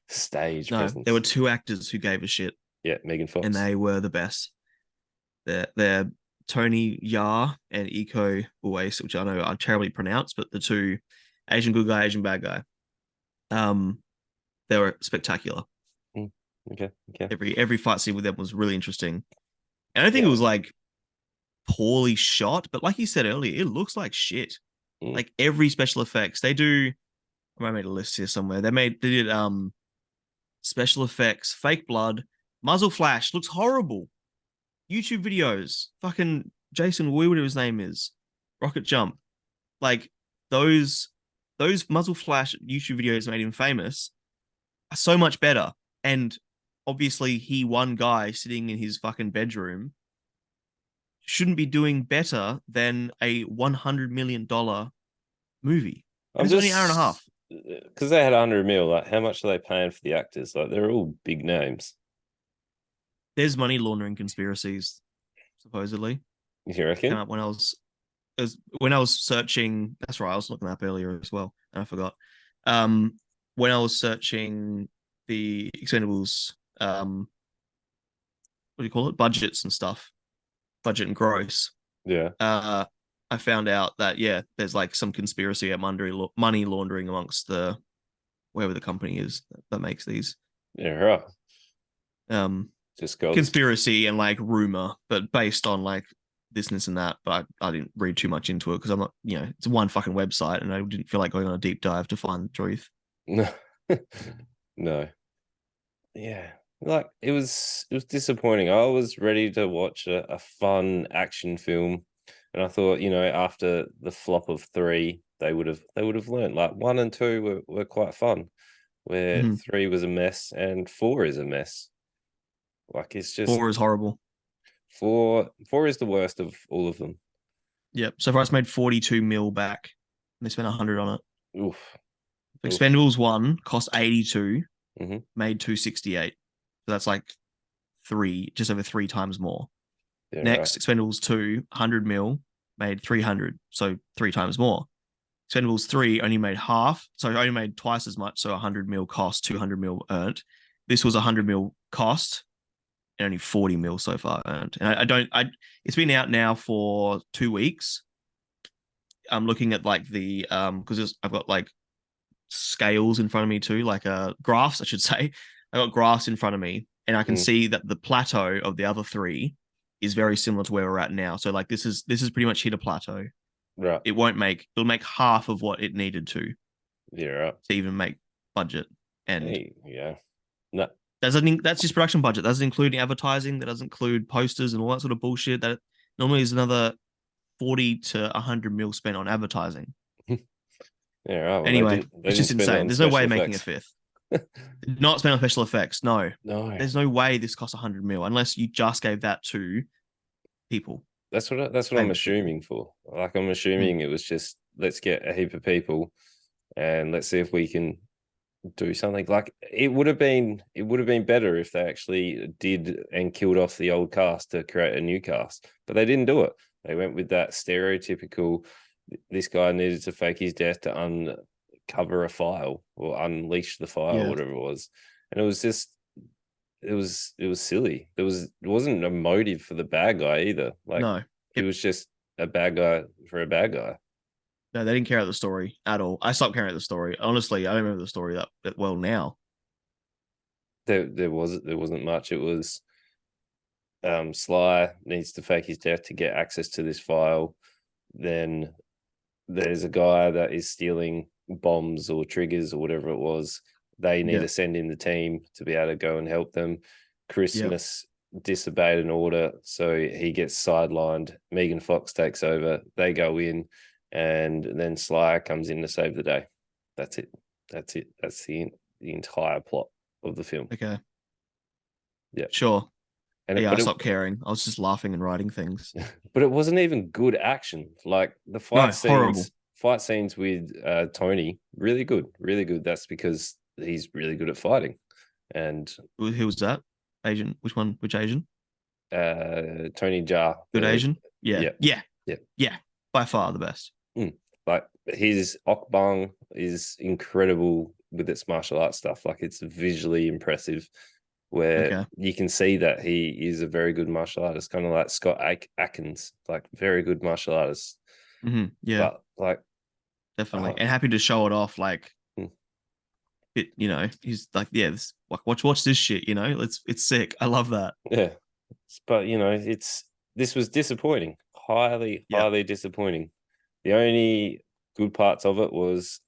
Stage No, there were presence. two actors who gave a shit, Yeah, Megan and Fox. they were the best. They're Tony Yar and Iko Uwais, which I know are terribly pronounced, but the two Asian good guy, Asian bad guy. Um, they were spectacular. Mm, okay, okay. Every fight scene with them was really interesting. And I don't think it Yeah. was like poorly shot, but like you said earlier, it looks like shit. Mm. Like every special effects they do. I made a list here somewhere. They did special effects, fake blood, muzzle flash looks horrible. YouTube videos. Fucking Jason Wu, whatever his name is, Rocket Jump. Like those muzzle flash YouTube videos made him famous are so much better. And obviously, he one guy sitting in his fucking bedroom shouldn't be doing better than a $100 million movie. And I'm it's only an hour and a just half. because they had 100 mil. Like, how much are they paying for the actors? Like, they're all big names. There's money laundering conspiracies, supposedly. You Came reckon? up when I was searching. That's right, I was looking that up earlier as well, and I forgot. When I was searching the Expendables, what do you call it? Budgets and stuff, budget and gross. Yeah. Uh, I found out that yeah, there's like some conspiracy at money laundering amongst the wherever the company is that makes these. Yeah. Right. Um, Just goes. conspiracy and like rumor, but based on like this and that. But I didn't read too much into it because I'm not, it's one fucking website, and I didn't feel like going on a deep dive to find the truth. No. No. Yeah. Like, it was disappointing. I was ready to watch a fun action film. And I thought, after the flop of three, they would have learned. Like, one and two were quite fun, where Mhm. three was a mess and four is a mess. Like, it's just Four is horrible. four is the worst of all of them. Yep. So far, it's made 42 mil back. And they spent 100 on it. Oof. Oof. Expendables 1 cost 82, Hmm. made 268. So that's like just over three times more. Yeah, right. Next, Expendables 2, 100 mil, made 300. So three times more. Expendables 3 only made half, so only made twice as much. So 100 mil cost, 200 mil earned. This was 100 mil cost and only 40 mil so far earned. And it's been out now for 2 weeks. I'm looking at like the, because I've got like scales in front of me too, like graphs, I should say. I've got graphs in front of me, and I can Mm, see that the plateau of the other three is very similar to where we're at now. So like this is pretty much hit a plateau. right. It'll make half of what it needed Yeah, right. to even make budget. And Hey, yeah. No, that's just production budget. That doesn't include advertising, that doesn't include posters and all that sort of bullshit. That normally is another 40 to 100 mil spent on advertising. yeah, right. Well, they Anyway, didn't they it's didn't just spend it insane. on There's no way special making a effects. fifth. Not spent on special effects. No, No. there's no way this costs 100 mil unless you just gave that to people, That's what I'm famous people. assuming for. Like, I'm Mm. assuming it was just, let's get a heap of people and let's see if we can do something. Like, it would have been better if they actually did and killed off the old cast to create a new cast, but they didn't do it. They went with that stereotypical, this guy needed to fake his death to uncover a file or unleash the file, Yeah. whatever it was. And it was silly. It wasn't a motive for the bad guy either. Like, No. he was just a bad guy for a bad guy. No, they didn't care about the story at all. I stopped caring about the story. Honestly, I don't remember the story that well now. There wasn't much. It was, Sly needs to fake his death to get access to this file. Then there's a guy that is stealing bombs or triggers or whatever it was. They need Yeah. to send in the team to be able to go and help them. Yep. Christmas disobeyed an order, so he gets sidelined. Megan Fox takes over. They go in, and then Sly comes in to save the day. That's it. That's it. That's the entire plot of the film. Okay. Yeah, Sure. and Yeah, I but stopped caring. I was just laughing and writing things. it wasn't even good action. Like, the No, fight horrible. scenes, fight scenes with Tony, really good, really good. That's because he's really good at fighting. And Who was that? Asian? Which one? Which Asian? Tony Jaa, Good Asian? Yeah. yeah, Yeah. yeah. Yeah. By far the best. Like, his Okbang is incredible with its martial arts stuff. Like, it's visually impressive, where Okay. you can see that he is a very good martial artist, kind of like Scott Atkins, like, very good martial artist. Yeah, But, like, definitely. uh, And happy to show it off. Like hmm, he's like, yeah, watch this shit, it's sick. I love that. yeah, but this was disappointing, highly, Yeah. highly disappointing. The only good parts of it was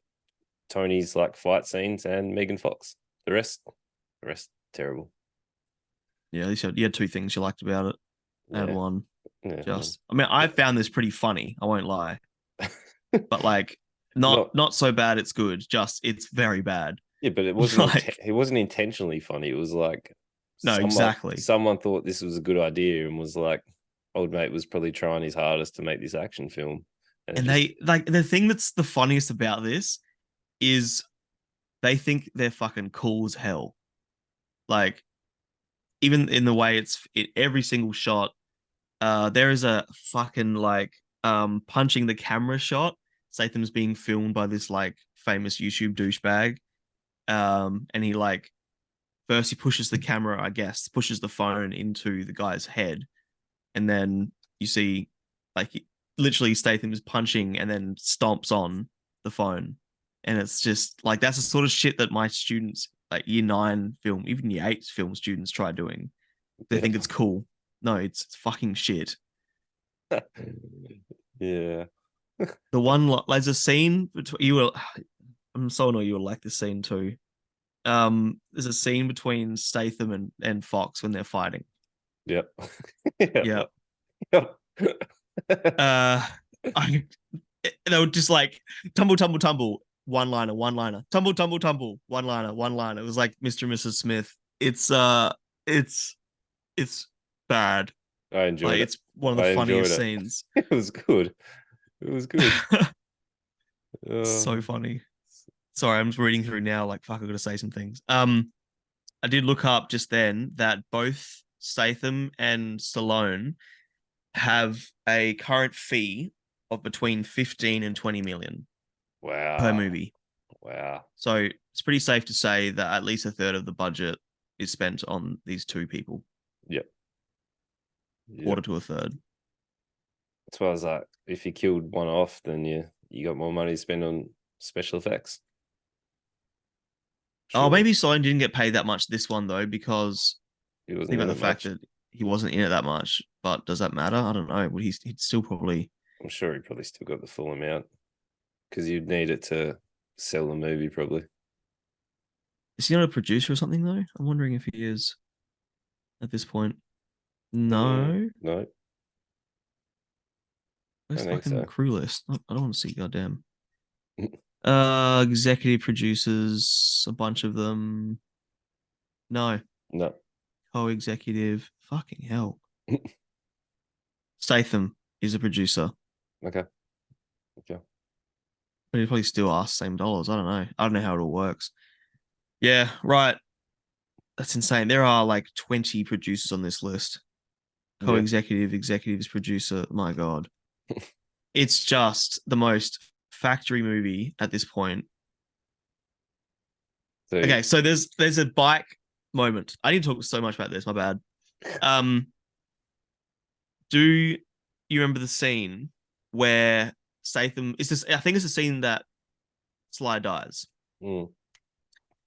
Tony's, like, fight scenes and Megan Fox. The rest, terrible. Yeah, at least you had two things you liked about it. and Yeah. one. Yeah. Just, I mean, I found this pretty funny. I won't lie, but like, Not not so bad. It's good. Just it's very bad. yeah, but Like, it wasn't intentionally funny. It was like no, exactly. someone thought this was a good idea and was like, old mate was probably trying his hardest to make this action film, and it And just they like the thing that's the funniest about this is they think they're fucking cool as hell. Like, even in the way every single shot, there is a fucking like punching the camera shot. Statham's being filmed by this like famous YouTube douchebag. And he like first he pushes the camera, I guess, pushes the phone into the guy's head, and then you see like literally Statham is punching and then stomps on the phone. And it's just like that's the sort of shit that my students, like year 9 film, even year 8 film students try doing. They think yeah. it's cool. No, it's fucking shit. Yeah. The one there's a scene between you will I'm so annoyed you will like this scene too. There's a scene between Statham and Fox when they're fighting. Yep. Yep. Yeah. Yep. Uh I they would just like tumble, tumble, tumble, one liner, one liner, tumble, tumble, tumble, one liner, one liner. It was like Mr. and Mrs. Smith. It's it's bad. I Like enjoyed it. it's one of the I enjoyed funniest it. scenes. It was good. It was good. So funny. Sorry, I'm just reading through now. Like, fuck, I gotta say some things. I did look up just then that both Statham and Stallone have a current fee of between 15 and 20 million per Wow. movie. Wow. So it's pretty safe to say that at least a third of the budget is spent on these two people, Yep. quarter Yep. to a third. That's why I was like, if you killed one off, then you got more money to spend on special effects. Oh, Surely. maybe Stallone didn't get paid that much this one though, because He wasn't think in about it the fact much. that he wasn't in it that much. But does that matter? I don't know. Would he'd still probably. I'm sure he probably still got the full amount because you'd need it to sell the movie, probably. Is he not a producer or something though? I'm wondering if he is at this point. No, No, I where's don't the think fucking so. crew list? I don't want to see. Goddamn. Executive producers, a bunch of them. No, No. co-executive. Fucking hell. Statham is a producer, Okay. Okay. but he probably still ask same dollars. I don't know. I don't know how it all works. Yeah, right. That's insane. There are like 20 producers on this list. Yeah. Co-executive, executives, producer. My God. It's just the most factory movie at this point. So Okay, so there's a bike moment. I didn't talk so much about this, my bad. Um, do you remember the scene where Statham is this? I think it's a scene that Sly dies. mm.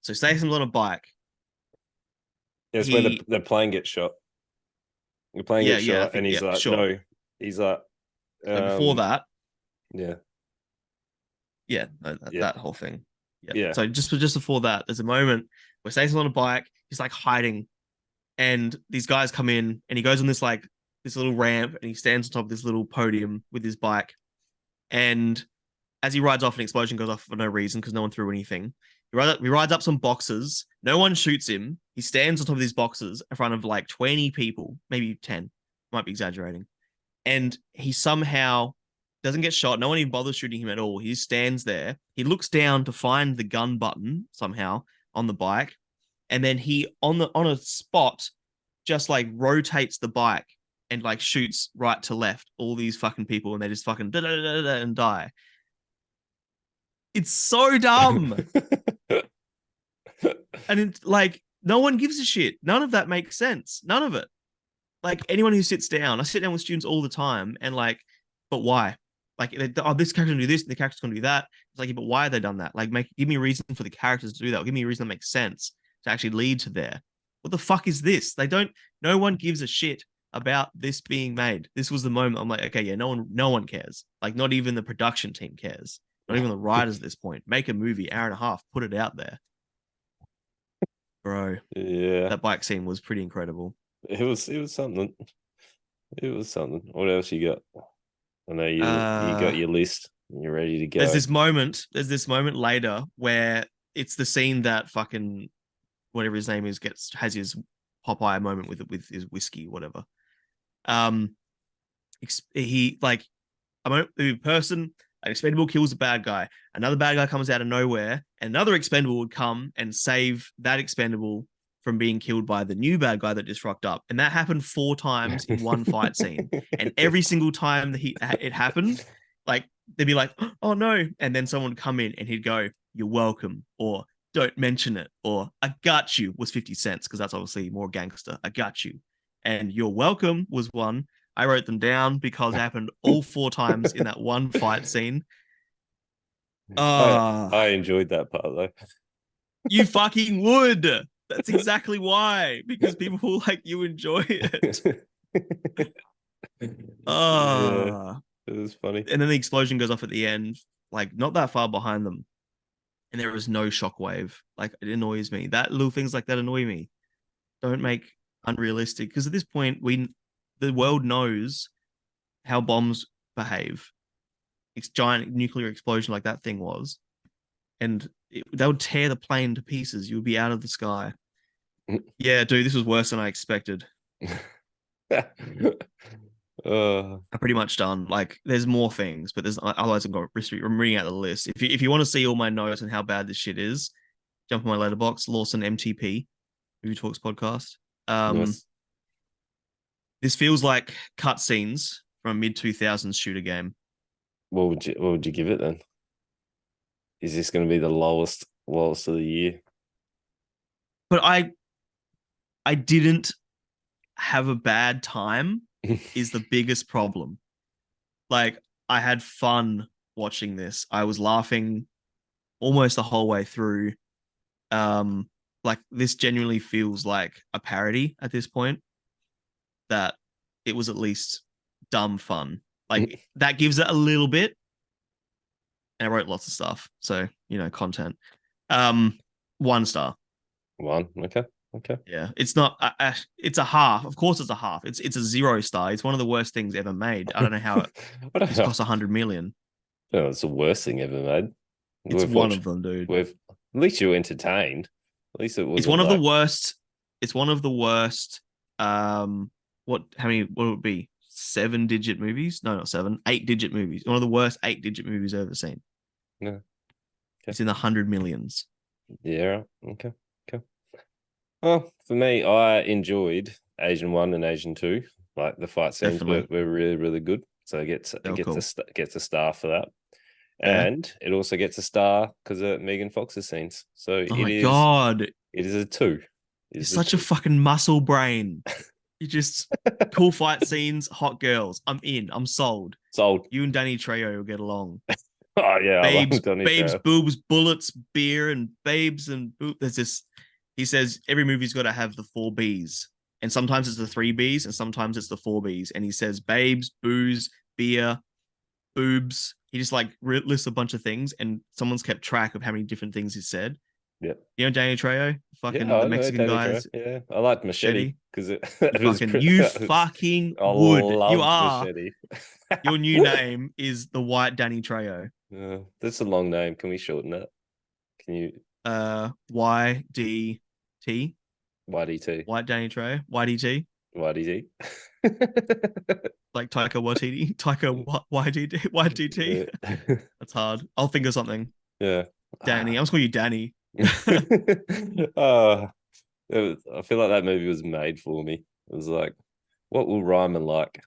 So Statham's on a bike. Yeah, it's where He the plane gets shot. The plane yeah, gets yeah, I shot, and think he's yeah, like, sure. no. He's like, So before that, yeah, yeah, no, yeah, that whole thing. Yeah. yeah, So just before that, there's a moment where Statham's on a bike, he's like hiding, and these guys come in, and he goes on this like this little ramp, and he stands on top of this little podium with his bike, and as he rides off, an explosion goes off for no reason because no one threw anything. He rides up some boxes. No one shoots him. He stands on top of these boxes in front of like 20 people, maybe 10. Might be exaggerating. And he somehow doesn't get shot. No one even bothers shooting him at all. He just stands there. He looks down to find the gun button somehow on the bike. And then he on a spot just like rotates the bike and like shoots right to left all these fucking people and they just fucking and die. It's so dumb. And it's like no one gives a shit. None of that makes sense. None of it. Like anyone who sits down, I sit down with students all the time and like, but why? Like, oh, this character's gonna do this, and the character's gonna do that. It's like, yeah, but why have they done that? Like, give me a reason for the characters to do that. Or give me a reason that makes sense to actually lead to there. What the fuck is this? They don't. No one gives a shit about this being made. This was the moment I'm like, okay, yeah, no one cares. Like, not even the production team cares. Not even the writers at this point. Make a movie, hour and a half, put it out there, bro. yeah. That bike scene was pretty incredible. It was something. It was something. What else you got? I know you got Uh, your list. And you're ready to there's go. this moment. There's this moment later where it's the scene that fucking whatever his name is has his Popeye moment with his whiskey, whatever. Um, he like a person, an expendable kills a bad guy. Another bad guy comes out of nowhere, and another expendable would come and save that expendable from being killed by the new bad guy that just rocked up. And that happened 4 times in one fight scene. And every single time that it happened, like they'd be like, "Oh no!" And then someone would come in and he'd go, "You're welcome," or "Don't mention it," or "I got you" was 50 cents because that's obviously more gangster. "I got you," and "You're welcome" was one. I wrote them down because it happened all 4 times in that one fight scene. I Ah, enjoyed that part though. you fucking would. That's exactly why. Because people like you enjoy it. Yeah, Ah. it was funny. And then the explosion goes off at the end, like not that far behind them. And there is no shockwave. Like it annoys me. That little things like that annoy me. Don't make unrealistic. Because at this point, the world knows how bombs behave. It's giant nuclear explosion like that thing was, and they would tear the plane to pieces. You would be out of the sky. Yeah, dude, this was worse than I expected. I'm pretty much done. Like, there's more things, but there's otherwise I'm reading out the list. If you want to see all my notes and how bad this shit is, jump on my letterbox, Lawson MTP, Movie Talks podcast. Um, Nice. this feels like cutscenes from a mid 2000s shooter game. What would you give it then? Is this going to be the lowest of the year? But I didn't have a bad time is the biggest problem. Like I had fun watching this. I was laughing almost the whole way through. Um like this genuinely feels like a parody at this point that it was at least dumb fun. Like that gives it a little bit. And I wrote lots of stuff. So, content. Um 1 star. One. Okay. Okay. Yeah, it's not. It's a half. Of course, it's a half. It's a 0 star. It's one of the worst things ever made. I don't know how I don't it's know. cost 100 million. No, it's the worst thing ever made. It's We've one watched. of them, dude. We've At least you were entertained. At least it It's wasn't one of the like worst. It's one of the worst. What? How many? What would it be? 7-digit movies? No, not seven. 8-digit movies. One of the worst 8-digit movies I've ever seen. no. Okay. It's in the 100 millions. Yeah. Okay. Okay. Well, for me, I enjoyed Asian 1 and Asian 2. Like the fight scenes were, Definitely. were really, really good. So it They were cool. gets a star for that. Yeah. And it also gets a star because of Megan Fox's scenes. So Oh my god, it is a two. It you're is a such a two. fucking muscle brain. You just cool fight scenes, hot girls. I'm in. I'm sold. Sold. You and Danny Trejo will get along. Oh yeah, I love Babes, Donnie babes, Trejo. boobs, bullets, beer, and babes and there's this. He says every movie's got to have the 4 Bs, and sometimes it's the 3 Bs, and sometimes it's the 4 Bs. And he says babes, booze, beer, boobs. He just like lists a bunch of things, and someone's kept track of how many different things he said. Yeah. You know Danny Trejo, Yeah, fucking the I know Mexican Danny Trejo. guys, Yeah. I liked Machete Machete. because it, You it was fucking, you it was fucking I would. You loved are. Machete. Your new name is the White Danny Trejo. That's a long name. Can we shorten that? Can you YDT. YDT? White Danny Trejo. YDT. YDT? Like Taika Waititi. Taika YDT. YDT. Yeah. That's hard. I'll think of something. Yeah. Danny. I'm just calling you Danny. Oh, I feel like that movie was made for me. It was like, what will Ryman like?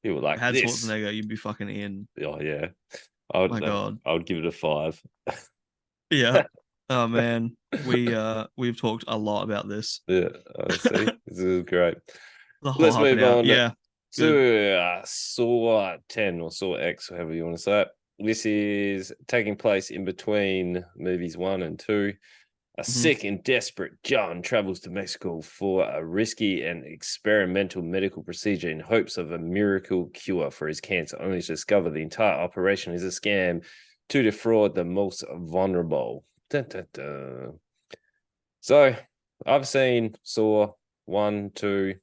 He would If I like had this. Schwarzenegger, you'd be fucking in. Oh yeah, I would. My God. I would give it a 5. Yeah. Oh man. We've talked a lot about this. Yeah, I see. This is great. The whole Let's half an move hour. on Yeah. Good. to Saw 10 or Saw X, however you want to say it. This is taking place in between movies 1 and 2. A Mhm. sick and desperate John travels to Mexico for a risky and experimental medical procedure in hopes of a miracle cure for his cancer, only to discover the entire operation is a scam to defraud the most vulnerable. Dun, dun, dun. So I've seen Saw 1, 2.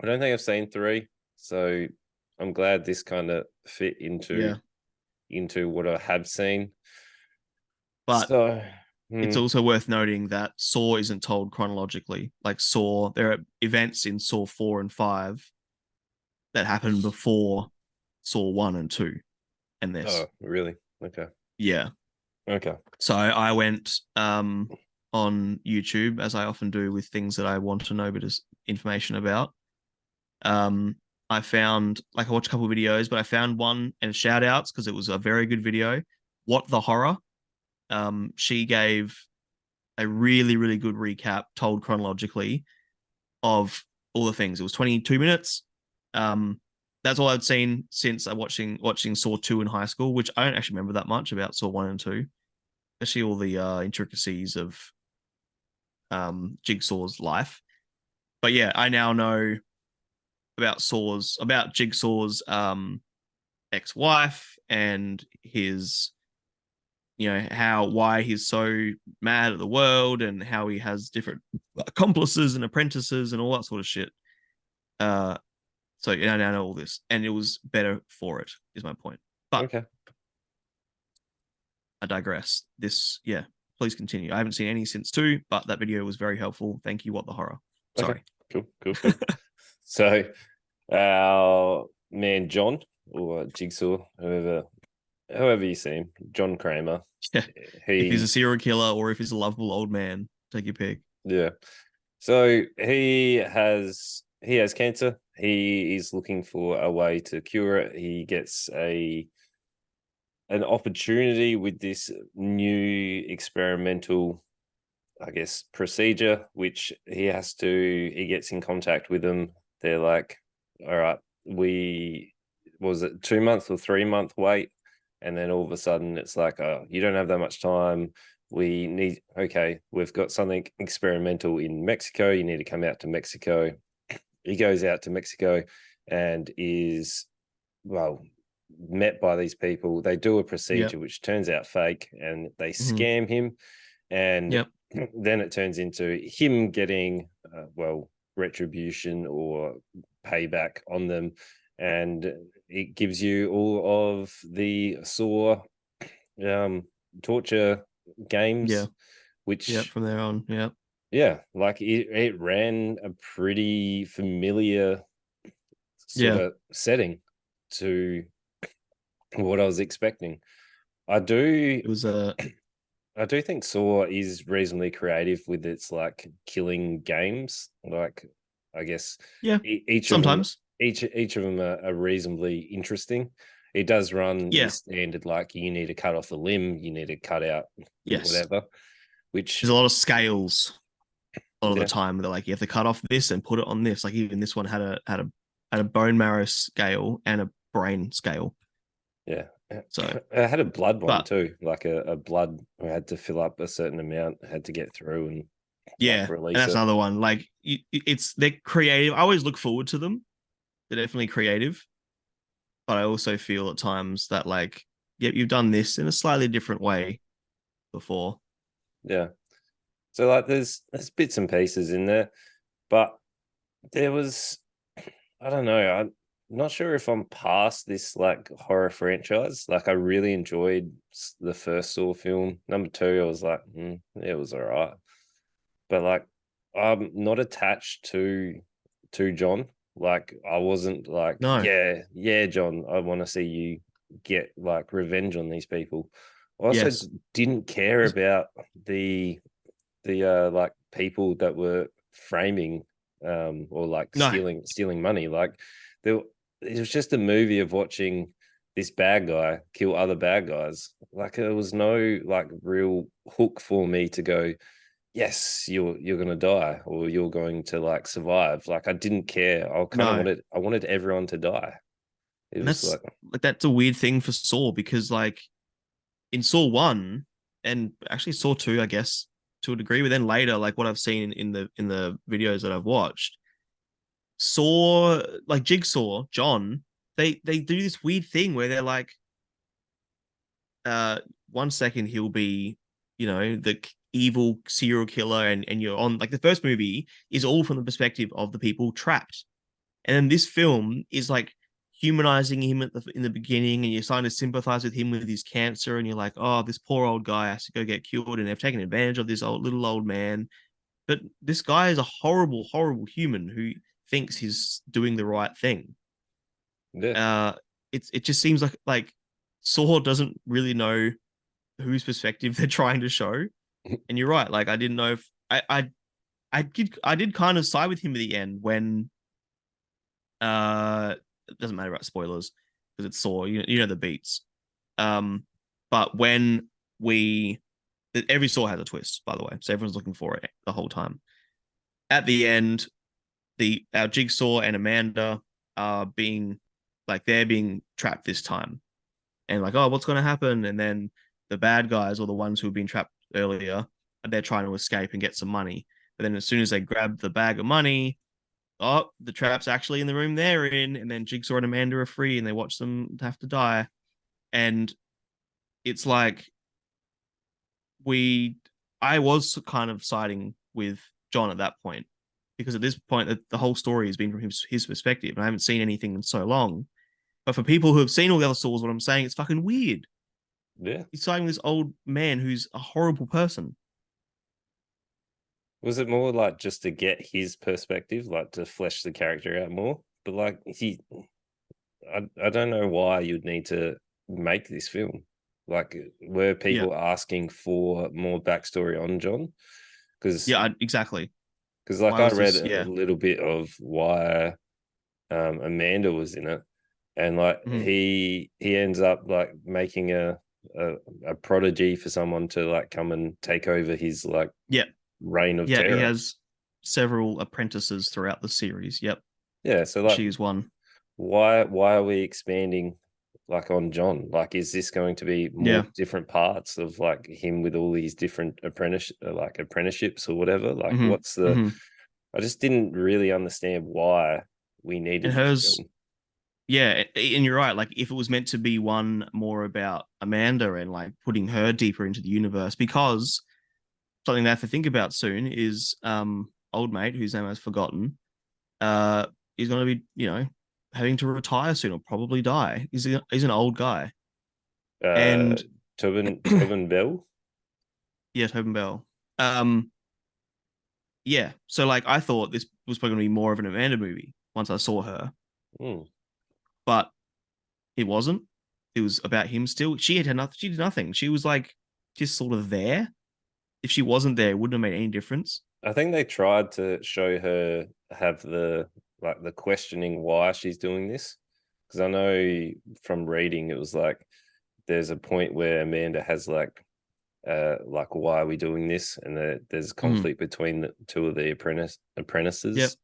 I don't think I've seen 3, so I'm glad this kind of fit Yeah, into what I have seen. but So, it's also worth noting that Saw isn't told chronologically. Like Saw, there are events in Saw 4 and 5 that happened before Saw 1 and 2 and this. oh, really? Okay. Yeah. Okay. So I went on YouTube, as I often do with things that I want to know a bit of information about. Um, I found, like, I watched a couple of videos, but I found one, and shout outs because it was a very good video. What the Horror? She gave a really, really good recap, told chronologically, of all the things. It was 22 minutes. Um, that's all I'd seen since I watching Saw 2 in high school, which I don't actually remember that much about Saw 1 and 2, especially all the intricacies of Jigsaw's life. But yeah, I now know about Jigsaw's ex-wife and his, why he's so mad at the world and how he has different accomplices and apprentices and all that sort of shit. So I now know all this, and it was better for it, is my point. But Okay. I digress. Yeah, please continue. I haven't seen any since 2, but that video was very helpful. Thank you. What the Horror? Okay. Sorry. Cool. So, our man John, or Jigsaw, however you see him, John Kramer. Yeah. If he's a He, serial killer or if he's a lovable old man, take your pick. yeah. So he has cancer. He is looking for a way to cure it. He gets an opportunity with this new experimental, I guess, procedure, which he gets in contact with them. They're like, all right, was it 2 month or 3 month wait? And then all of a sudden it's like, oh, you don't have that much time. We've got something experimental in Mexico. You need to come out to Mexico. He goes out to Mexico and is, well, met by these people. They do a Yep. procedure which turns out fake, and they Mm-hmm. scam him. And Yep. then it turns into him getting, retribution or payback on them. And it gives you all of the Saw torture Yeah. games, Yep. which, From there on. Yep. yeah, like it ran a pretty familiar sort Yeah. of setting to what I was expecting. I do It was a I do think Saw is reasonably creative with its like killing games. Like, I guess yeah. each of them Sometimes. each of them are reasonably interesting. It does run your Yeah. standard, like, you need to cut off a limb, you need to cut out Yes. whatever, which, There's a lot of scales a lot of the yeah, time. They're like, you have to cut off this and put it on this. Like even this one had a bone marrow scale and a brain scale. yeah. So, I had a blood one but too, like a blood I had to fill up a certain amount, had to get through and like yeah, and release that's it. another one. Like they're creative. I always look forward to them. They're definitely creative, but I also feel at times that like, yep, you've done this in a slightly different way before. Yeah. So like there's bits and pieces in there, but there was, I don't know, I'm not sure if I'm past this like horror franchise. Like, I really enjoyed the first Saw film. Number 2, I was like, yeah, it was all right. But like, I'm not attached to John. Like, I wasn't like, No. yeah, John, I want to see you get like revenge on these people. I also Yes. didn't care about the like people that were framing or like No. stealing money. Like, there it was just a movie of watching this bad guy kill other bad guys. Like, there was no like real hook for me to go, yes, you're gonna die, or you're going to like survive. Like, I didn't care. No. I wanted everyone to die. It And was that's like, like that's a weird thing for Saw because like in Saw 1 and actually Saw 2, I guess, to a degree, but then later, like what I've seen in the videos that I've watched, Saw, like Jigsaw, John, they do this weird thing where they're like, uh 1 second he'll be, the evil serial killer, and you're on like the first movie is all from the perspective of the people trapped. And then this film is like humanizing him in the beginning, and you're starting to sympathize with him with his cancer, and you're like, oh, this poor old guy has to go get cured, and they've taken advantage of this little old man. But this guy is a horrible, horrible human who thinks he's doing the right thing. Yeah. Uh, it just seems like Saw doesn't really know whose perspective they're trying to show. And you're right, like I didn't know if I did kind of side with him at the end when it doesn't matter about spoilers because it's Saw, you know the beats. But when we every Saw has a twist, by the way, so everyone's looking for it the whole time. At the end, our Jigsaw and Amanda are being like they're being trapped this time, and like, oh, what's going to happen? And then the bad guys or the ones who have been trapped earlier, they're trying to escape and get some money. But then as soon as they grab the bag of money, oh, the trap's actually in the room they're in, and then Jigsaw and Amanda are free, and they watch them have to die. And it's like I was kind of siding with John at that point because at this point the whole story has been from his perspective, and I haven't seen anything in so long. But for people who have seen all the other Saws, what I'm saying, it's fucking weird. Yeah. He's siding with this old man who's a horrible person. Was it more like just to get his perspective, like to flesh the character out more? But like I don't know why you'd need to make this film. Like, were Yeah, people asking for more backstory on John? Because yeah, exactly. like Why I was read this? a Yeah. little bit of why Amanda was in it, and like Mhm. he ends up like making a a prodigy for someone to like come and take over his like Yeah, reign of yeah. He terror. has several apprentices throughout the series. Yep, Yeah, so like she's one. why are we expanding like on John? Like, is this going to be more Yeah. different parts of like him with all these different apprenticeships or whatever? Like, Hmm. what's the? Hmm. I just didn't really understand why we And needed this hers, film. yeah, and you're right. Like, if it was meant to be one more about Amanda and like putting her deeper into the universe, because something they have to think about soon is old mate whose name I've forgotten. Uh, he's going to be having to retire soon or probably die. He's an old guy, Uh, and Tobin Bell. yeah, Tobin Bell. Um, yeah. So like, I thought this was probably going to be more of an Amanda movie once I saw her, Hmm. but it wasn't. It was about him still. She had nothing. She did nothing. She was like just sort of there. If she wasn't there, it wouldn't have made any difference. I think they tried to show her have the questioning why she's doing this, because I know from reading it was like there's a point where Amanda has like why are we doing this, and there's Mm-hmm. conflict between the two of the Yep. apprentices,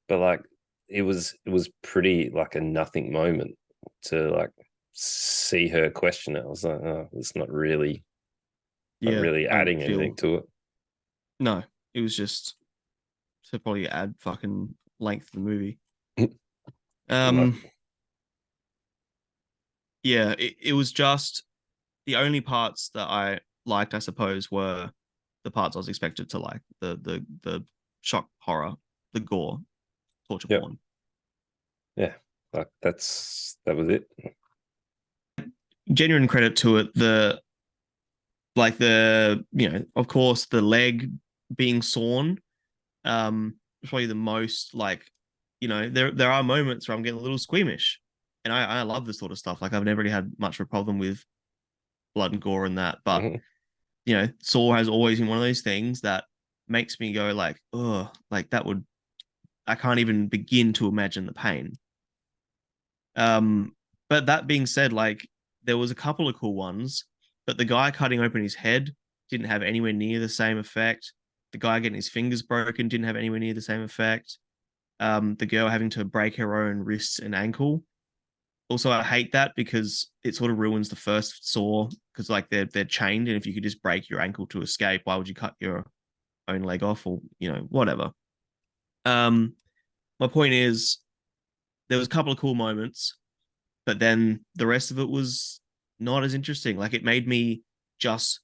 but like it was pretty like a nothing moment to like see her question it. I was like, oh, it's not Yeah. really I didn't adding anything feel to it. no. It was just to probably add fucking length to the movie. Like, Um. Yeah. It was just the only parts that I liked, I suppose, were the parts I was expected to like. The shock horror, the gore, torture yeah, porn. yeah, like that was it. Genuine credit to it. Of course the leg being sawn probably the most like there are moments where I'm getting a little squeamish, and I love this sort of stuff. Like I've never really had much of a problem with blood and gore and that, but Mhm. Saw has always been one of those things that makes me go like, oh, like that would I can't even begin to imagine the pain. um but that being said, like there was a couple of cool ones, but the guy cutting open his head didn't have anywhere near the same effect. The guy getting his fingers broken didn't have anywhere near the same effect. The girl having to break her own wrists and ankle. Also, I hate that because it sort of ruins the first Saw because like they're chained, and if you could just break your ankle to escape, why would you cut your own leg off or whatever? Um, my point is there was a couple of cool moments, but then the rest of it was not as interesting. Like it made me just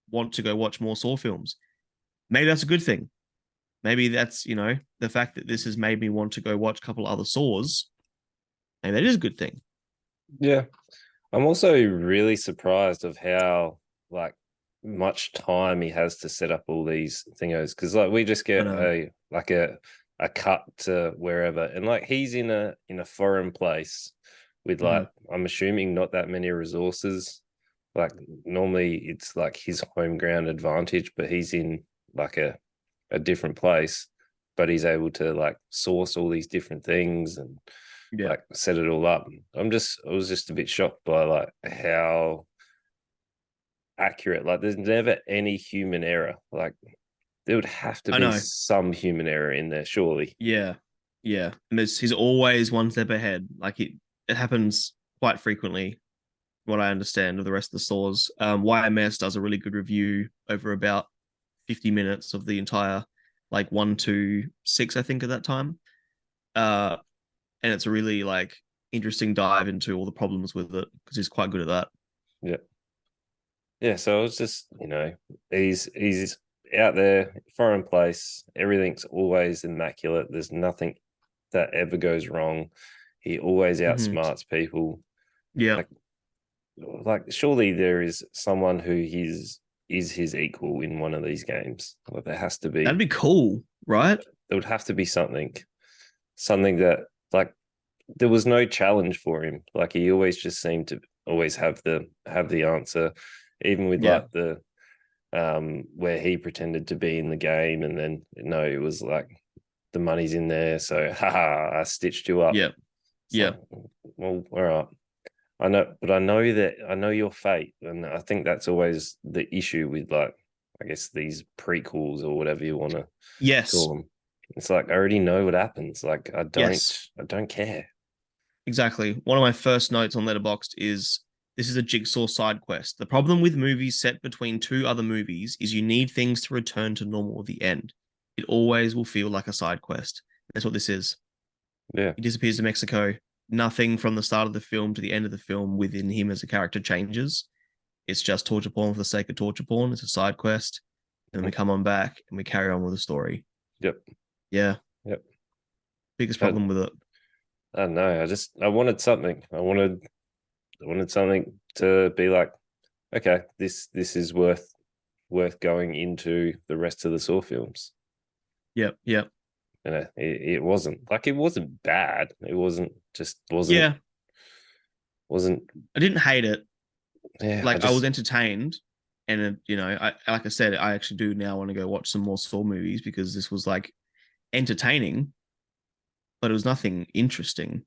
want to go watch more Saw films. Maybe that's a good thing. Maybe that's, the fact that this has made me want to go watch a couple other Saws. Maybe that is a good thing. Yeah. I'm also really surprised of how like much time he has to set up all these thingos, because like we just I get know. a cut to wherever, and like he's in a foreign place with Mhm. like I'm assuming not that many resources. Like normally it's like his home ground advantage, but he's in like a different place, but he's able to like source all these different things and Yeah. like set it all up. I was just a bit shocked by like how accurate. Like there's never any human error. Like there would have to I be know. some human error in there, surely. Yeah. Yeah. And he's always one step ahead. Like it happens quite frequently, what I understand of the rest of the Saws. YMS does a really good review over about 50 minutes of the entire, like 1 to 6, I think, at that time. Uh, and it's a really like interesting dive into all the problems with it because he's quite good at that. Yeah. Yeah. So it's just, he's out there, foreign place, everything's always immaculate. There's nothing that ever goes wrong. He always Mm-hmm. outsmarts people. Yeah, Like surely there is someone who is his equal in one of these games. Like there has to that'd be. be cool, right? There would have to be something that like there was no challenge for him. Like he always just seemed to always have the answer, even with Yeah, like the where he pretended to be in the game, and then no, it was like the money's in there, so haha, I stitched you up. yeah, It's yeah. like, well, all right. I know, but I know your fate, and I think that's always the issue with like, I guess these prequels or whatever you want to call Yes, them. It's like I already know what happens. Like yes, I don't care. exactly. One of my first notes on Letterboxd is this is a jigsaw side quest. The problem with movies set between two other movies is you need things to return to normal at the end. It always will feel like a side quest. That's what this is. Yeah, He disappears to Mexico. Nothing from the start of the film to the end of the film within him as a character changes. It's just torture porn for the sake of torture porn. It's a side quest. And we come on back and we carry on with the story. yep, Yeah. yep. Biggest I, problem with it. I don't know. I wanted something. I wanted something to be like, okay, this is worth going into the rest of the Saw films. Yep. Yep. It wasn't like it wasn't bad. It wasn't just Yeah. wasn't. I didn't hate it. Yeah, I Like I was just entertained. And I like I said, I actually do now want to go watch some more Saw movies because this was like entertaining, but it was nothing interesting.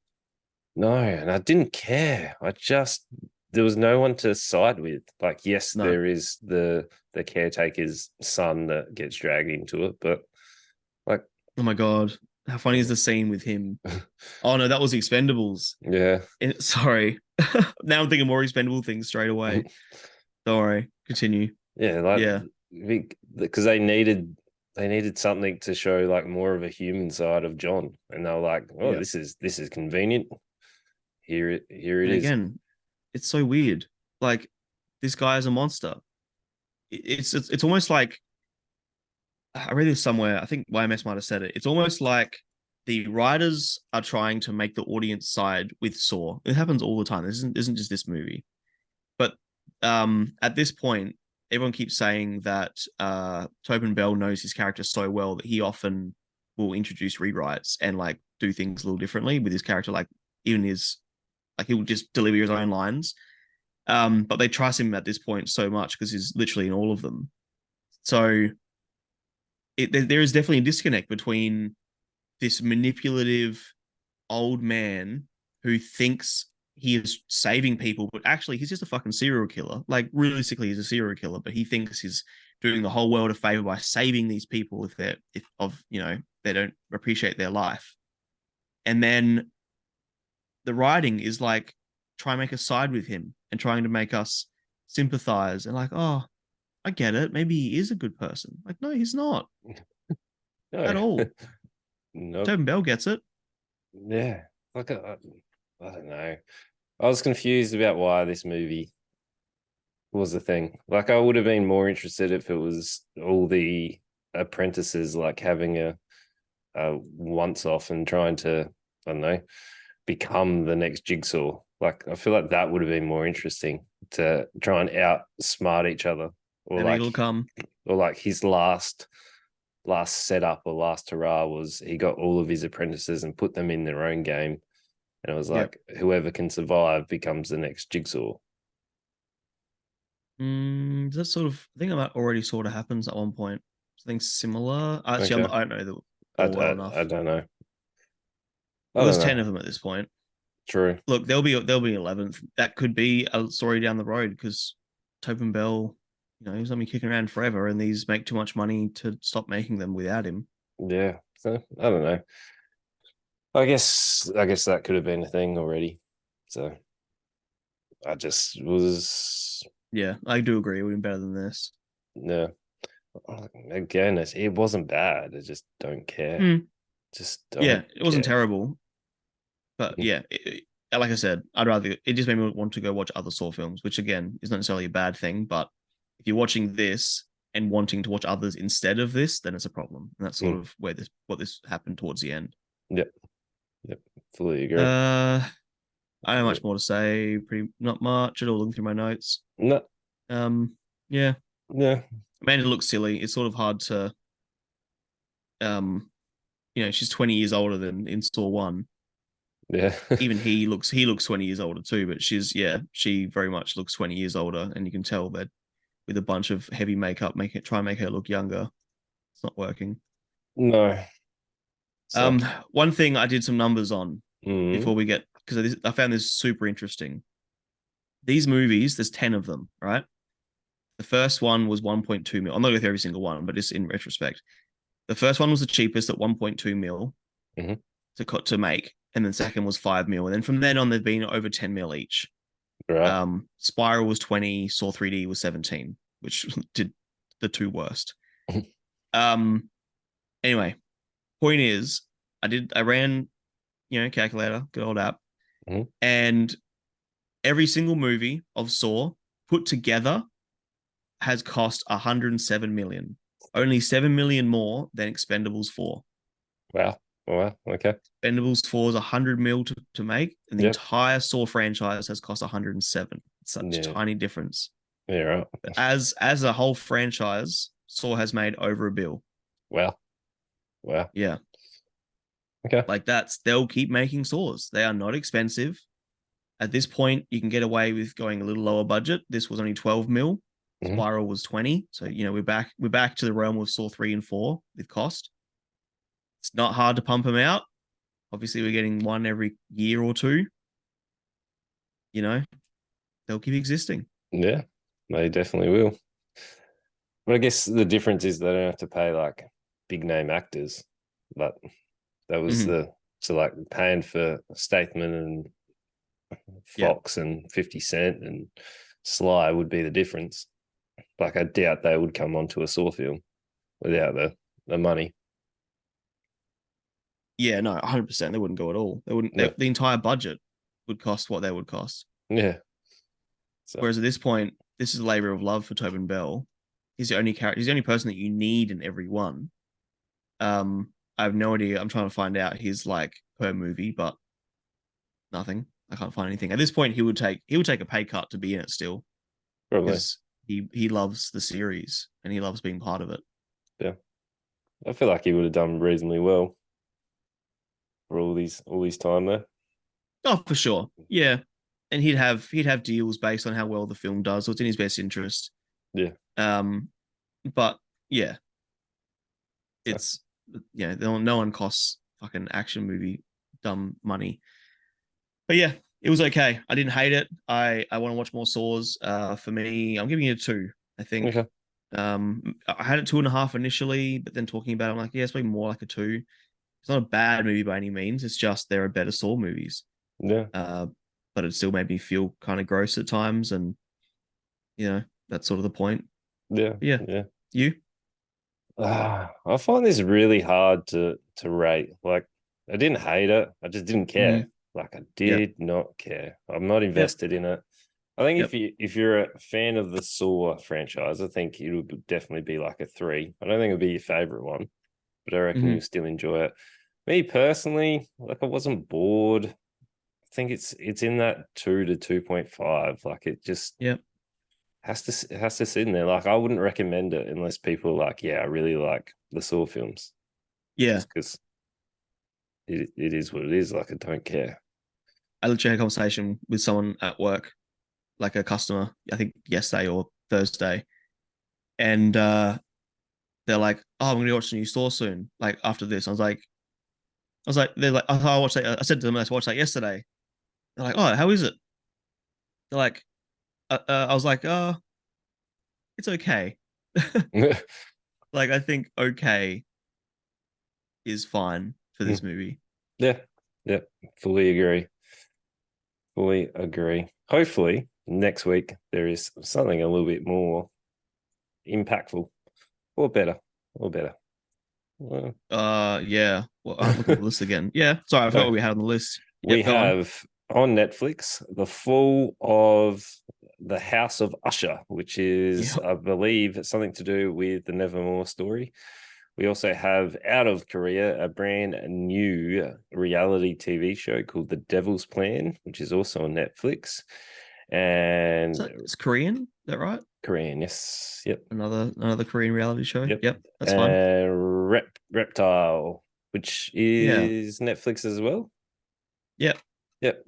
no, and I didn't care. I just there was no one to side with. Like, yes, No. there is the caretaker's son that gets dragged into it, but like, Oh my god. How funny is the scene with him? Oh no, that was Expendables. yeah, Sorry. Now I'm thinking more expendable things straight away. Don't worry. Continue. yeah, like Yeah. because they needed something to show like more of a human side of John, and they were like, oh, Yeah. this is convenient. Here it And is. again, it's so weird. Like this guy is a monster. It's almost like I read this somewhere. I think YMS might have said it. It's almost like the writers are trying to make the audience side with Saw. It happens all the time. This isn't just this movie. But at this point, everyone keeps saying that Tobin Bell knows his character so well that he often will introduce rewrites and like do things a little differently with his character. Like even his like he will just deliver his own lines. But they trust him at this point so much because he's literally in all of them. So there is definitely a disconnect between this manipulative old man who thinks he is saving people, but actually he's just a fucking serial killer. Like realistically, he's a serial killer, but he thinks he's doing the whole world a favor by saving these people if they don't appreciate their life. And then the writing is like try and make us side with him and trying to make us sympathize and like, oh, I get it. Maybe he is a good person. Like, no, he's not No, at all. nope. Tobin Bell gets it. Yeah, like I don't know. I was confused about why this movie was the thing. Like I would have been more interested if it was all the apprentices like having a once off and trying to, I don't know, become the next Jigsaw. Like I feel like that would have been more interesting to try and outsmart each other, or Maybe like it'll come. or like his last setup or last hurrah was he got all of his apprentices and put them in their own game, and it was Yep. like whoever can survive becomes the next Jigsaw. That sort of, I think that already sort of happens at one point. Something similar. Actually, Okay, I don't know the I, all well I enough. don't know. I Well, don't there's 10 know. of them at this point. True. Look, there'll be 11th. That could be a story down the road because Tobin Bell, he's gonna be kicking around forever, and these make too much money to stop making them without him. Yeah. So I don't know. I guess that could have been a thing already. So I just was Yeah, I do agree. It would be better than this. yeah. Again, it wasn't bad. I just don't care. Hmm. Just Yeah, don't it wasn't care. terrible, but yeah, like I said, I'd rather. It just made me want to go watch other Saw films, which again is not necessarily a bad thing. But if you're watching this and wanting to watch others instead of this, then it's a problem, and that's sort Mm. of what this happened towards the end. Yep. Yep. Fully agree. Uh, I don't have Yep. much more to say. Pretty not much at all. Looking through my notes. No. Um, yeah, Yeah. Amanda looks silly. It's sort of hard to she's 20 years older than in Saw One. Yeah. Even he looks 20 years older too, but she very much looks 20 years older, and you can tell that with a bunch of heavy makeup, try and make her look younger. It's not working. No. So. One thing I did some numbers on Mm. before we get, because I found this super interesting. These movies, there's 10 of them, right? The first one was 1.2 mil. I'm not going through every single one, but just in retrospect, the first one was the cheapest at 1.2 mil Mm-hmm. to make, and then second was 5 mil, and then from then on they've been over 10 mil each. Right. Spiral was 20, Saw 3D was 17, which did the two worst. um, anyway, point is, I ran, calculator, good old app, Mm-hmm. and every single movie of Saw put together has cost 107 million, only 7 million more than Expendables 4. Wow. Wow. Okay. Expendables 4 is 100 mil to make, and the Yep. entire Saw franchise has cost 107. It's such a Yeah. tiny difference. Yeah. Right. But as a whole franchise, Saw has made over a bill. Wow. Wow. Yeah. Okay. Like they'll keep making Saws. They are not expensive. At this point, you can get away with going a little lower budget. This was only 12 mil. Mm-hmm. Spiral was 20. So, we're back to the realm of Saw 3 and 4 with cost. It's not hard to pump them out. Obviously, we're getting one every year or two. They'll keep existing. Yeah. They definitely will. But I guess the difference is they don't have to pay like big name actors. But that was Mhm. so like paying for Statham and Yeah. Fox and 50 Cent and Sly would be the difference. Like I doubt they would come onto a Saw film without the money. Yeah, no, 100%. They wouldn't go at all. They wouldn't. Yeah. The entire budget would cost what they would cost. Yeah. So Whereas at this point, this is a labor of love for Tobin Bell. He's the only character. He's the only person that you need in every one. I have no idea. I'm trying to find out his like per movie, but nothing. I can't find anything. At this point, he would take a pay cut to be in it still probably. because he loves the series and he loves being part of it. Yeah. I feel like he would have done reasonably well for all these time there. Oh, for sure. Yeah. And he'd have deals based on how well the film does. So it's in his best interest. Yeah. But yeah, So, it's no one costs fucking action movie dumb money. But yeah, it was okay. I didn't hate it. I want to watch more Saws. For me, I'm giving it a 2. I think. okay. I had it 2.5 initially, but then talking about it, I'm like, yeah, it's probably more like a 2. It's not a bad movie by any means. It's just there are better Saw movies. Yeah. But it still made me feel kind of gross at times, and that's sort of the point. Yeah. But yeah, Yeah. you? I find this really hard to rate. Like I didn't hate it. I just didn't care. Mm, Like I yep, did not care. I'm not yep. invested in it. I think Yep. if you're a fan of the Saw franchise, I think it would definitely be like a 3. I don't think it'll be your favorite one, but I reckon Mhm. you'll still enjoy it. Me personally, like I wasn't bored. I think it's in that 2 to 2.5. Like it just Yep. has to sit in there. Like I wouldn't recommend it unless people are like, yeah, I really like the Saw films. Yeah. Just because it is what it is. Like I don't care. I literally had a conversation with someone at work, like a customer, I think yesterday or Thursday, and they're like, "Oh, I'm gonna watch the new Saw soon." Like after this, they're like, "Oh, I watched that." I said to them, "I watched that yesterday." They're like, "Oh, how is it?" They're like, "I was like, it's okay." Like I think okay is fine for this movie. Yeah, yeah, fully agree. Fully agree. Hopefully, next week there is something a little bit more impactful or better or better. Well, Yeah. Well, I'm looking at the list again. Yeah. Sorry, I forgot so what we had on the list. we Yep, go on. have on Netflix the full of the House of Usher, which is, Yeah. I believe, something to do with the Nevermore story. We also have out of Korea a brand new reality TV show called The Devil's Plan, which is also on Netflix. So And it's Korean, is that right? Korean, yes. Yep. Another Korean reality show. Yep. Yep, that's fine. And Reptile, which Yeah. is Netflix as well. Yep. Yep.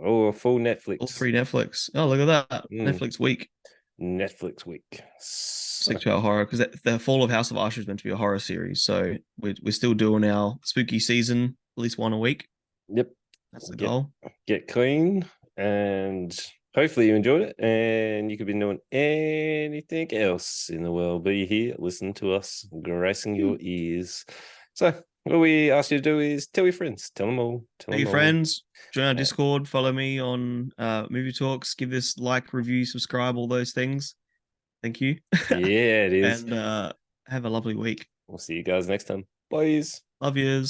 Oh, a full All Netflix. three Netflix. Oh, look at that. Mm, Netflix week. Netflix week. So, Stick to our horror because the Fall of House of Usher is meant to be a horror series. So we're still doing our spooky season, at least one a week. yep. That's the Get goal. get clean and hopefully you enjoyed it and you could be doing anything else in the world. Be here, listen to us, gracing your ears. So what we ask you to do is tell your friends, tell them all, tell Tell them your all. friends, join our Discord, follow me on Movie Talks, give this like, review, subscribe, all those things. Thank you. Yeah, it is. And have a lovely week. We'll see you guys next time. Bye. Love yous.